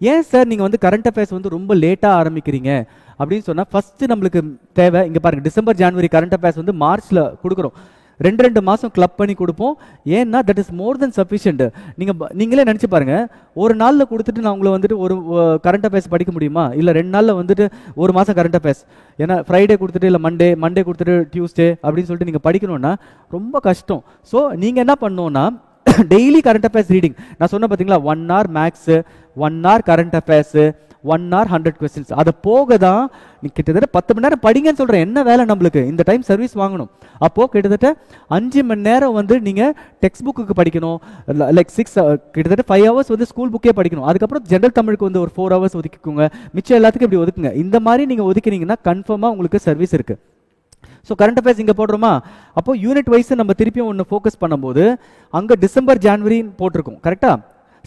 ஏன் சார் நீங்க வந்து கரண்ட் அஃபேர்ஸ் வந்து ரொம்ப லேட்டா ஆரம்பிக்கிறீங்க அப்படின்னு சொன்னா, ஃபர்ஸ்ட் நம்மளுக்கு தேவை இங்க பாருங்க, டிசம்பர் ஜனவரி கரண்ட் அஃபேர்ஸ் வந்து மார்ச்ல கொடுக்குறோம். 2 மாசம் கிளப் பண்ணி கொடுப்போம். ஏன்னா that is more then sufficient. நீங்களே நினைச்சு பாருங்க, ஒரு நாள்ல கொடுத்துட்டு நான் உங்களை வந்துட்டு ஒரு கரண்ட் அஃபேர்ஸ் படிக்க முடியுமா? இல்ல 2 நாள்ல வந்துட்டு ஒரு மாசம் கரண்ட் அஃபேர்ஸ், ஏன்னா ஃப்ரைடே கொடுத்துட்டு இல்ல மண்டே கொடுத்துட்டு டியூஸ்டே அப்படின்னு சொல்லிட்டு நீங்க படிக்கணும்னா ரொம்ப கஷ்டம். ஸோ நீங்க என்ன பண்ணணும்னா டெய்லி கரண்ட் அஃபேர்ஸ் ரீடிங். நான் சொன்ன பார்த்தீங்களா, 1 hour maths, 1 hour current affairs, 1 hour 100 questions. அதை போக தான் நீ கிட்டத்தட்ட 10 மணி நேரம் படிங்கன்னு சொல்றேன். என்ன வேலை நம்மளுக்கு, இந்த டைம் சர்வீஸ் வாங்கணும். அப்போ கிட்டத்தட்ட 5 மணி நேரம் வந்து நீங்க டெக்ஸ்ட் புக்கு படிக்கணும். லைக் 6 கிட்டத்தட்ட 5 hours வந்து ஸ்கூல் புக்கே படிக்கணும். அதுக்கப்புறம் ஜெனரல் தமிழுக்கு வந்து ஒரு 4 hours ஒதுக்கிக்கோங்க. மிச்சம் எல்லாத்துக்கும் இப்படி ஒதுக்குங்க. இந்த மாதிரி நீங்க ஒதுக்கினீங்கன்னா கன்ஃபார்மா உங்களுக்கு சர்வீஸ் இருக்கு. ஸோ கரண்ட் அஃபேர்ஸ் இங்கே போடுறோமா, அப்போ யூனிட் வைஸ் நம்ம திருப்பியும் ஒன்று ஃபோக்கஸ் பண்ணும்போது அங்கே டிசம்பர் ஜனவரின்னு போட்டிருக்கோம், கரெக்டா?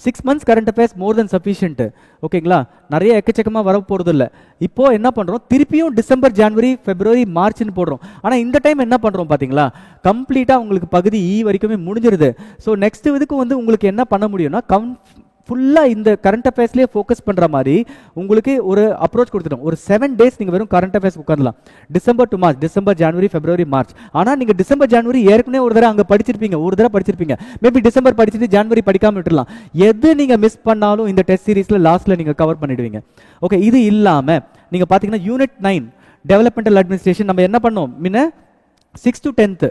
6 months கரண்ட் அஃபேர்ஸ் மோர் தென் சஃபிஷியன்ட். ஓகேங்களா, நிறைய எக்கச்சக்கமாக வர போகிறது இல்லை. இப்போ என்ன பண்ணுறோம், திருப்பியும் டிசம்பர் ஜனவரி பிப்ரவரி மார்ச்னு போடுறோம். ஆனால் இந்த டைம் என்ன பண்ணுறோம் பார்த்தீங்களா, கம்ப்ளீட்டாக உங்களுக்கு பகுதி இ வரைக்குமே முடிஞ்சிருது. ஸோ நெக்ஸ்ட் இதுக்கு வந்து உங்களுக்கு என்ன பண்ண முடியும்னா, ஃபுல்லாக இந்த கரண்ட் அஃபேர்ஸ்லேயே ஃபோக்கஸ் பண்ணுற மாதிரி உங்களுக்கு ஒரு அப்ரோச் கொடுத்துட்டோம். ஒரு 7 days நீங்கள் வெறும் கரண்ட் அஃபேர்ஸ் உட்காந்துலாம், December to March, December January February March. ஆனால் நீங்கள் டிசம்பர் ஜனவரி ஏற்கனவே ஒரு தடவை அங்கே படிச்சிருப்பீங்க, ஒரு தடவை படிச்சிருப்பீங்க. மேபி டிசம்பர் படிச்சுட்டு ஜனவரி படிக்காமல் விட்டுலாம். எது நீங்கள் மிஸ் பண்ணாலும் இந்த டெஸ்ட் சீரீஸில் லாஸ்ட்டில் நீங்கள் கவர் பண்ணிடுவீங்க. ஓகே, இது இல்லாமல் நீங்கள் பார்த்தீங்கன்னா யூனிட் 9 டெவலப்மெண்டல் அட்மினிஸ்ட்ரேஷன் நம்ம என்ன பண்ணோம் முன்ன, 6 to 10th.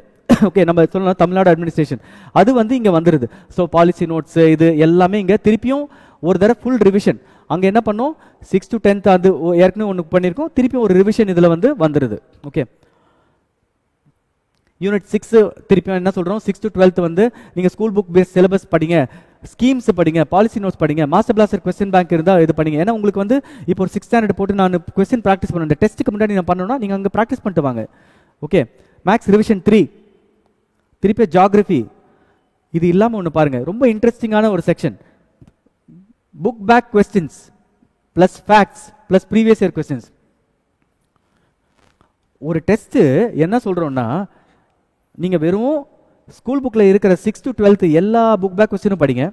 ஓகே, நம்ம சொல்லலாம் தமிழ்நாடு அட்மினிஸ்ட்ரேஷன், அது வந்து இங்கே வந்துடுது. ஸோ பாலிசி நோட்ஸ் இது எல்லாமே இங்கே திருப்பியும் ஒரு தடவை ஃபுல் ரிவிஷன். அங்கே என்ன பண்ணோம், 6 to 10th அது ஏற்கனவே ஒன்று பண்ணியிருக்கோம், திருப்பியும் ஒரு ரிவிஷன் இதில் வந்து வந்துடுது. ஓகே, யூனிட் 6 திருப்பியும் என்ன சொல்கிறோம், 6 to 12th வந்து நீங்கள் ஸ்கூல் புக் பேஸ் சிலபஸ் படிங்க. ஸ்கீம்ஸ் படிங்க, பாலிசி நோட்ஸ் படிங்க, மாஸ்டர் பிளாஸ்டர் கொஸ்டின் பேங்க் இருந்தால் இது படிங்க. ஏன்னா உங்களுக்கு வந்து இப்போ ஒரு 6th ஸ்டாண்டர்ட் போட்டு நான் கொஸ்டின் ப்ராக்டிஸ் பண்ணணும், இந்த டெஸ்ட்டுக்கு முன்னாடி நான் பண்ணணும்னா நீங்கள் அங்கே ப்ராக்டிஸ் பண்ணிட்டு வாங்க. ஓகே, மேக்ஸ் ரிவிஷன் 3, திருப்பி ஜியாகிரபி. இது இல்லாமல் ஒன்று பாருங்க, ரொம்ப இன்ட்ரெஸ்டிங்கான ஒரு section, book back questions plus facts plus previous year questions. ஒரு டெஸ்ட்டு என்ன சொல்கிறோன்னா, நீங்கள் வெறும் ஸ்கூல் புக்கில் இருக்கிற 6th to 12th எல்லா புக் பேக் கொஸ்டினும் படிங்க,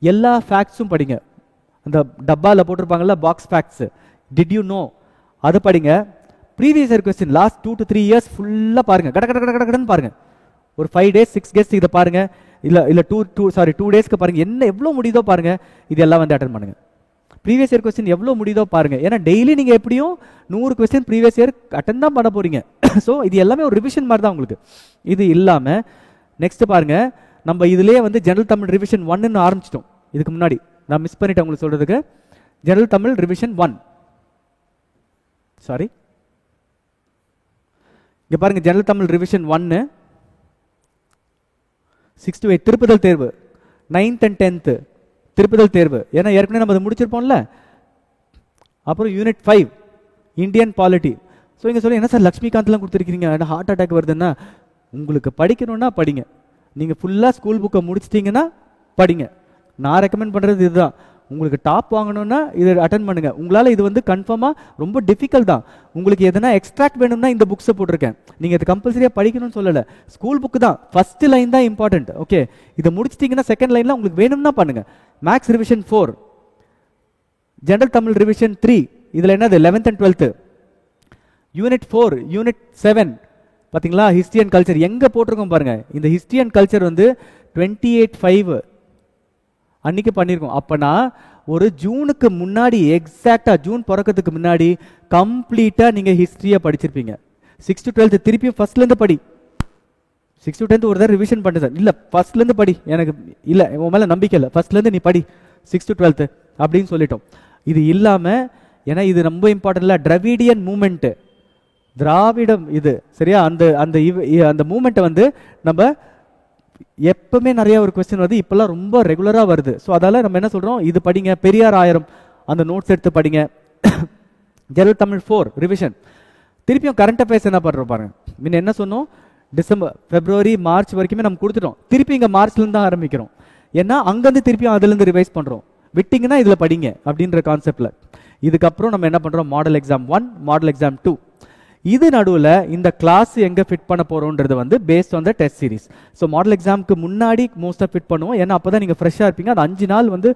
எல்லா ஃபேக்ட்ஸும் படிங்க. அந்த டப்பாவில் போட்டிருப்பாங்கல்ல box facts, did you know, அதை படிங்க. Previous year question last 2 to 3 years ஃபுல்லாக பாருங்க, கடன்னு பாருங்க. ஒரு 5 days 6 days இதை பாருங்க, இல்லை 2 daysக்கு பாருங்க, என்ன எவ்வளோ முடியுதோ பாருங்க. இது எல்லாம் வந்து அட்டன் பண்ணுங்க. ப்ரீவியஸ் இயர் கொஸ்டின் எவ்வளோ முடியுதோ பாருங்க, ஏன்னா டெய்லி நீங்கள் எப்படியும் 100 கொஸ்டின் ப்ரீவியஸ் இயர் அட்டன் தான் பண்ண போறீங்க. ஸோ இது எல்லாமே ஒரு ரிவிஷன் மாதிரி தான் உங்களுக்கு. இது இல்லாமல் நெக்ஸ்ட் பாருங்க, நம்ம இதுலேயே வந்து ஜெனரல் தமிழ் ரிவிஷன் 1ன்னு ஆரம்பிச்சிட்டோம். இதுக்கு முன்னாடி நான் மிஸ் பண்ணிட்டேன் உங்களுக்கு சொல்றதுக்கு. ஜெனரல் தமிழ் ரிவிஷன் 1, சாரி, இங்க பாருங்க, ஜெனரல் தமிழ் ரிவிஷன் 1 6 to 8 திருப்புதல் தேர்வு, 9th and 10th திருப்புதல் தேர்வு, ஏன்னா ஏற்கனவே நம்ம அதை முடிச்சிருப்போம்ல. அப்புறம் யூனிட் 5 இந்தியன் பாலிட்டி. ஸோ இங்கே சொல்லி என்ன சார் லக்ஷ்மிகாந்த்லாம் கொடுத்துருக்கீங்க, ஹார்ட் அட்டாக் வருதுன்னா, உங்களுக்கு படிக்கணும்னா படிங்க. நீங்கள் ஃபுல்லாக ஸ்கூல் புக்கை முடிச்சிட்டிங்கன்னா படிங்க. நான் ரெக்கமெண்ட் பண்ணுறது இதுதான். உங்களுக்கு டாப் வாங்கணும்னா இதை அட்டன் பண்ணுங்க. உங்களால் இது வந்து கன்ஃபார்மாக ரொம்ப டிஃபிகல்ட் தான். உங்களுக்கு எதனா எக்ஸ்ட்ராக்ட் வேணும்னா இந்த புக்ஸை போட்டிருக்கேன். நீங்கள் இது கம்பல்சரியாக படிக்கணும்னு சொல்லலை, ஸ்கூல் புக்கு தான், ஃபர்ஸ்ட் லைன் தான் இம்பார்ட்டன்ட். ஓகே, இதை முடிச்சிட்டிங்கன்னா செகண்ட் லைனில் உங்களுக்கு வேணும்னா பண்ணுங்க. Maths revision 4, general Tamil revision 3, இதில் என்னது 11th and 12th, unit 4, unit 7 பார்த்தீங்களா, ஹிஸ்ட்ரி அண்ட் கல்ச்சர் எங்கே போட்டிருக்கோம் பாருங்க. இந்த ஹிஸ்ட்ரி அண்ட் கல்ச்சர் வந்து 28/5 அன்னைக்கு பண்ணியிருக்கோம். அப்போனா ஒரு ஜூனுக்கு முன்னாடி, எக்ஸாக்டாக ஜூன் பிறக்கிறதுக்கு முன்னாடி கம்ப்ளீட்டாக நீங்கள் ஹிஸ்ட்ரியை படிச்சிருப்பீங்க. 6th to 12th திருப்பியும் ஃபர்ஸ்ட்லேருந்து படி. 6th to 10th ஒரு தடவை ரிவிஷன் பண்ணு சார், இல்லை ஃபர்ஸ்ட்லேருந்து படி, எனக்கு இல்லை உன் மேலே நம்பிக்கை இல்லை, ஃபர்ஸ்ட்லேருந்து நீ படி 6th to 12th அப்படின்னு சொல்லிட்டோம். இது இல்லாமல், ஏன்னா இது ரொம்ப இம்பார்ட்டன்ட் இல்லை, திராவிடியன் மூமெண்ட்டு, திராவிடம் இது சரியா, அந்த மூமெண்ட்டை வந்து நம்ம எப்பவுமே நிறைய ஒரு கொஸ்டின் வருது, இப்பெல்லாம் ரொம்ப ரெகுலராக வருது. ஸோ அதால நம்ம என்ன சொல்கிறோம், இது படிங்க. பெரியார் 1000 அந்த நோட்ஸ் எடுத்து படிங்க. General Tamil 4 revision. திருப்பியும் கரண்ட் அஃபேர்ஸ் என்ன பண்ணுறோம் பாருங்க. முன்ன என்ன சொன்னோம், டிசம்பர் பிப்ரவரி மார்ச் வரைக்குமே நம்ம கொடுத்துட்டோம். திருப்பி இங்கே மார்ச்லேருந்து தான் ஆரம்பிக்கிறோம். ஏன்னா அங்கேருந்து திருப்பியும் அதுலேருந்து ரிவைஸ் பண்ணுறோம். விட்டிங்கன்னா இதில் படிங்க அப்படின்ற கான்செப்டில். இதுக்கப்புறம் நம்ம என்ன பண்ணுறோம், மாடல் எக்ஸாம் 1, மாடல் எக்ஸாம் 2. இது நடுவில் இந்த கிளாஸ் எங்கே ஃபிட் பண்ண போகிறோன்றது வந்து based on the test series. So model எக்ஸாமுக்கு முன்னாடி மோஸ்ட்டாக ஃபிட் பண்ணுவோம், ஏன்னா அப்போ தான் நீங்கள் ஃப்ரெஷ்ஷாக இருப்பீங்க. அந்த 5 நாள் வந்து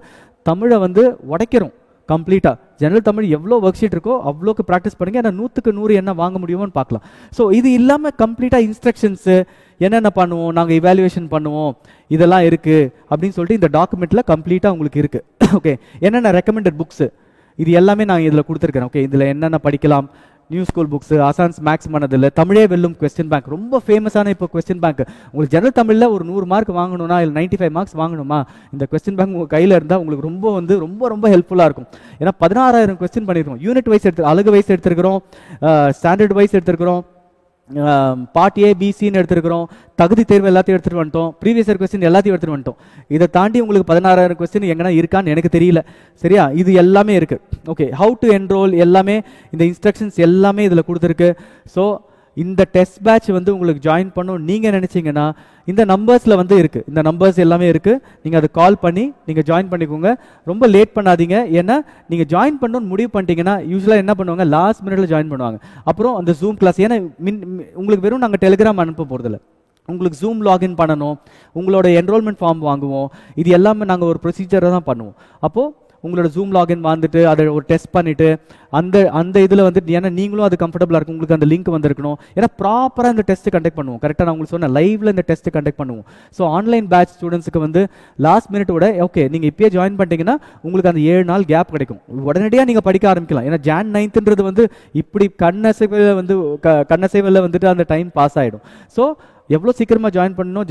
தமிழை வந்து உடைக்கிறோம் கம்ப்ளீட்டாக. ஜெனரல் தமிழ் எவ்வளோ ஒர்க் ஷீட் இருக்கோ அவ்வளோக்கு ப்ராக்டிஸ் பண்ணுங்க. ஏன்னா 100க்கு 100 என்ன வாங்க முடியுமோன்னு பார்க்கலாம். ஸோ இது இல்லாமல் கம்ப்ளீட்டாக இன்ஸ்ட்ரக்ஷன்ஸு என்னென்ன பண்ணுவோம், நாங்கள் இவாலுவேஷன் பண்ணுவோம், இதெல்லாம் இருக்குது அப்படின்னு சொல்லிட்டு இந்த டாக்குமெண்ட்டில் கம்ப்ளீட்டாக உங்களுக்கு இருக்குது. ஓகே, என்னென்ன ரெக்கமெண்டட் புக்ஸு இது எல்லாமே நான் இதில் கொடுத்துருக்கேன். ஓகே, இதில் என்னென்ன படிக்கலாம், நியூ ஸ்கூல் புக்ஸ், ஆசான்ஸ் மேக்ஸ் மனதில், தமிழே வெல்லும் கொஸ்டின் பேங்க், ரொம்ப ஃபேமஸான இப்போ கொஸ்டின் பேங்க். உங்களுக்கு ஜெனரல் தமிழில் ஒரு 100 மார்க் வாங்கணும்னா, இல்லை 95 மார்க்ஸ் வாங்கணுமா, இந்த கொஸ்டின் பேங்க் உங்கள் கையில் இருந்தால் உங்களுக்கு ரொம்ப ஹெல்ப்ஃபுல்லாக இருக்கும். ஏன்னா 16,000 கொஸ்டின் பண்ணியிருக்கோம். யூனிட் வைஸ் அழகு வைஸ் எடுத்துருக்கிறோம், ஸ்டாண்டர்ட் வைஸ் எடுத்துருக்கிறோம், பார்ட் ஏ பிசின்னு எடுத்துருக்கிறோம், தகுதி தேர்வு எல்லாத்தையும் எடுத்துகிட்டு வந்துட்டோம், ப்ரீவியஸ் இயர் கொஸ்டின் எல்லாத்தையும் எடுத்துகிட்டு வந்துட்டோம். இதை தாண்டி உங்களுக்கு 16,000 கொஸ்டின் எங்கன்னா இருக்கான்னு எனக்கு தெரியல. சரியா, இது எல்லாமே இருக்குது. ஓகே, ஹவு டு என்ரோல் எல்லாமே, இந்த இன்ஸ்ட்ரக்ஷன்ஸ் எல்லாமே இதில் கொடுத்துருக்கு. ஸோ இந்த டெஸ்ட் பேட்ச் வந்து உங்களுக்கு ஜாயின் பண்ணணும் நீங்கள் நினச்சிங்கன்னா இந்த நம்பர்ஸில் வந்து இருக்குது, இந்த நம்பர்ஸ் எல்லாமே இருக்குது. நீங்கள் அதை கால் பண்ணி நீங்கள் ஜாயின் பண்ணிக்கோங்க. ரொம்ப லேட் பண்ணாதீங்க. ஏன்னா நீங்கள் ஜாயின் பண்ணணும்னு முடிவு பண்ணிட்டீங்கன்னா யூஸ்வலாக என்ன பண்ணுவாங்க, லாஸ்ட் மினிட்ல ஜாயின் பண்ணுவாங்க. அப்புறம் அந்த ஜூம் கிளாஸ், ஏன்னா உங்களுக்கு வெறும் நாங்கள் டெலிகிராம் அனுப்ப போகிறதில்ல, உங்களுக்கு ஜூம் லாகின் பண்ணணும், உங்களோட என்ரோல்மெண்ட் ஃபார்ம் வாங்குவோம், இது எல்லாமே நாங்கள் ஒரு ப்ரொசீஜரை தான் பண்ணுவோம். அப்போது உங்களோட ஜூம் லாகின் வந்துட்டு அதை ஒரு டெஸ்ட் பண்ணிவிட்டு அந்த இதில் வந்துட்டு, ஏன்னா நீங்களும் அது கம்ஃபர்டபுளாக இருக்கும், உங்களுக்கு அந்த லிங்க் வந்திருக்கணும். ஏன்னா ப்ராப்பராக இந்த டெஸ்ட்டு கண்டக்ட் பண்ணுவோம். கரெக்டாக நான் உங்களுக்கு சொன்னேன், லைவ்ல இந்த டெஸ்ட்டு கண்டக்ட் பண்ணுவோம். ஸோ ஆன்லைன் பேட்ச் ஸ்டூடெண்ட்ஸுக்கு வந்து லாஸ்ட் மினிட்டோட ஓகே நீங்கள் இப்பயே ஜாயின் பண்ணிட்டீங்கன்னா உங்களுக்கு அந்த 7 நாள் கேப் கிடைக்கும். உடனடியாக நீங்கள் படிக்க ஆரம்பிக்கலாம். ஏன்னா Jan 9th வந்து இப்படி கண்ணசைவில் வந்துட்டு அந்த டைம் பாஸ் ஆகிடும். ஸோ எவ்வளோ சீக்கிரமாக ஜாயின் பண்ணணும்,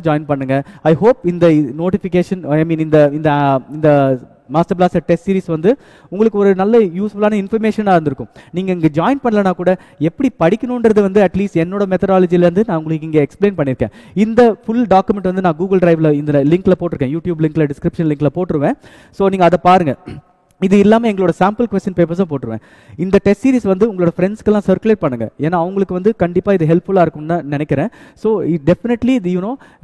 ஜாயின் பண்ணுங்க. ஐ ஹோப் இந்த நோட்டிஃபிகேஷன், ஐ மீன் இந்த மாஸ்டர் பிளாஸ்டர் டெஸ்ட் சீரிஸ் வந்து உங்களுக்கு ஒரு நல்ல யூஸ்ஃபுல்லான இன்ஃபர்மேஷனாக இருந்திருக்கும். நீங்கள் இங்கே ஜாயின் பண்ணலனா கூட எப்படி படிக்கணுன்றது வந்து அட்லீஸ்ட் என்னோட மெத்தடாலஜிலேருந்து நான் உங்களுக்கு இங்கே எக்ஸ்பிளைன் பண்ணியிருக்கேன். இந்த ஃபுல் டாக்குமெண்ட் வந்து நான் கூகுள் டிரைவில் இந்த லிங்க்ல போட்டிருக்கேன், யூடியூப் லிங்க்ல, டிஸ்கிரிப்ஷன் லிங்க்ல போட்டுருவேன். ஸோ நீங்கள் அதை பாருங்க. இது இல்லாமல் எங்களோட சாம்பிள் கொஸ்டின் பேப்பர்ஸும் போட்டுருவேன். இந்த டெஸ்ட் சீரிஸ் வந்து உங்களோட ஃப்ரெண்ட்ஸ்க்கெல்லாம் சர்க்குலேட் பண்ணுங்க, ஏன்னா அவங்களுக்கு வந்து கண்டிப்பாக இது ஹெல்ப்ஃபுல்லாக இருக்கும்னு நினைக்கிறேன். ஸோ டெஃபினெட்லி இது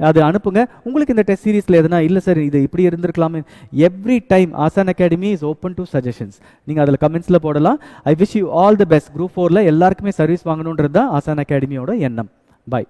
அது அனுப்புங்க. உங்களுக்கு இந்த டெஸ்ட் சீரிஸில் எதுனா இல்லை சார் இது இப்படி இருந்திருக்கலாமே, every time Aasan academy is open to suggestions. நீங்கள் அதில் கமெண்ட்ஸில் போடலாம். I wish you all the best. Group 4ல எல்லாருக்குமே சர்வீஸ் வாங்கணுன்றது தான் ஆசான் அகாடமியோட எண்ணம். பாய்.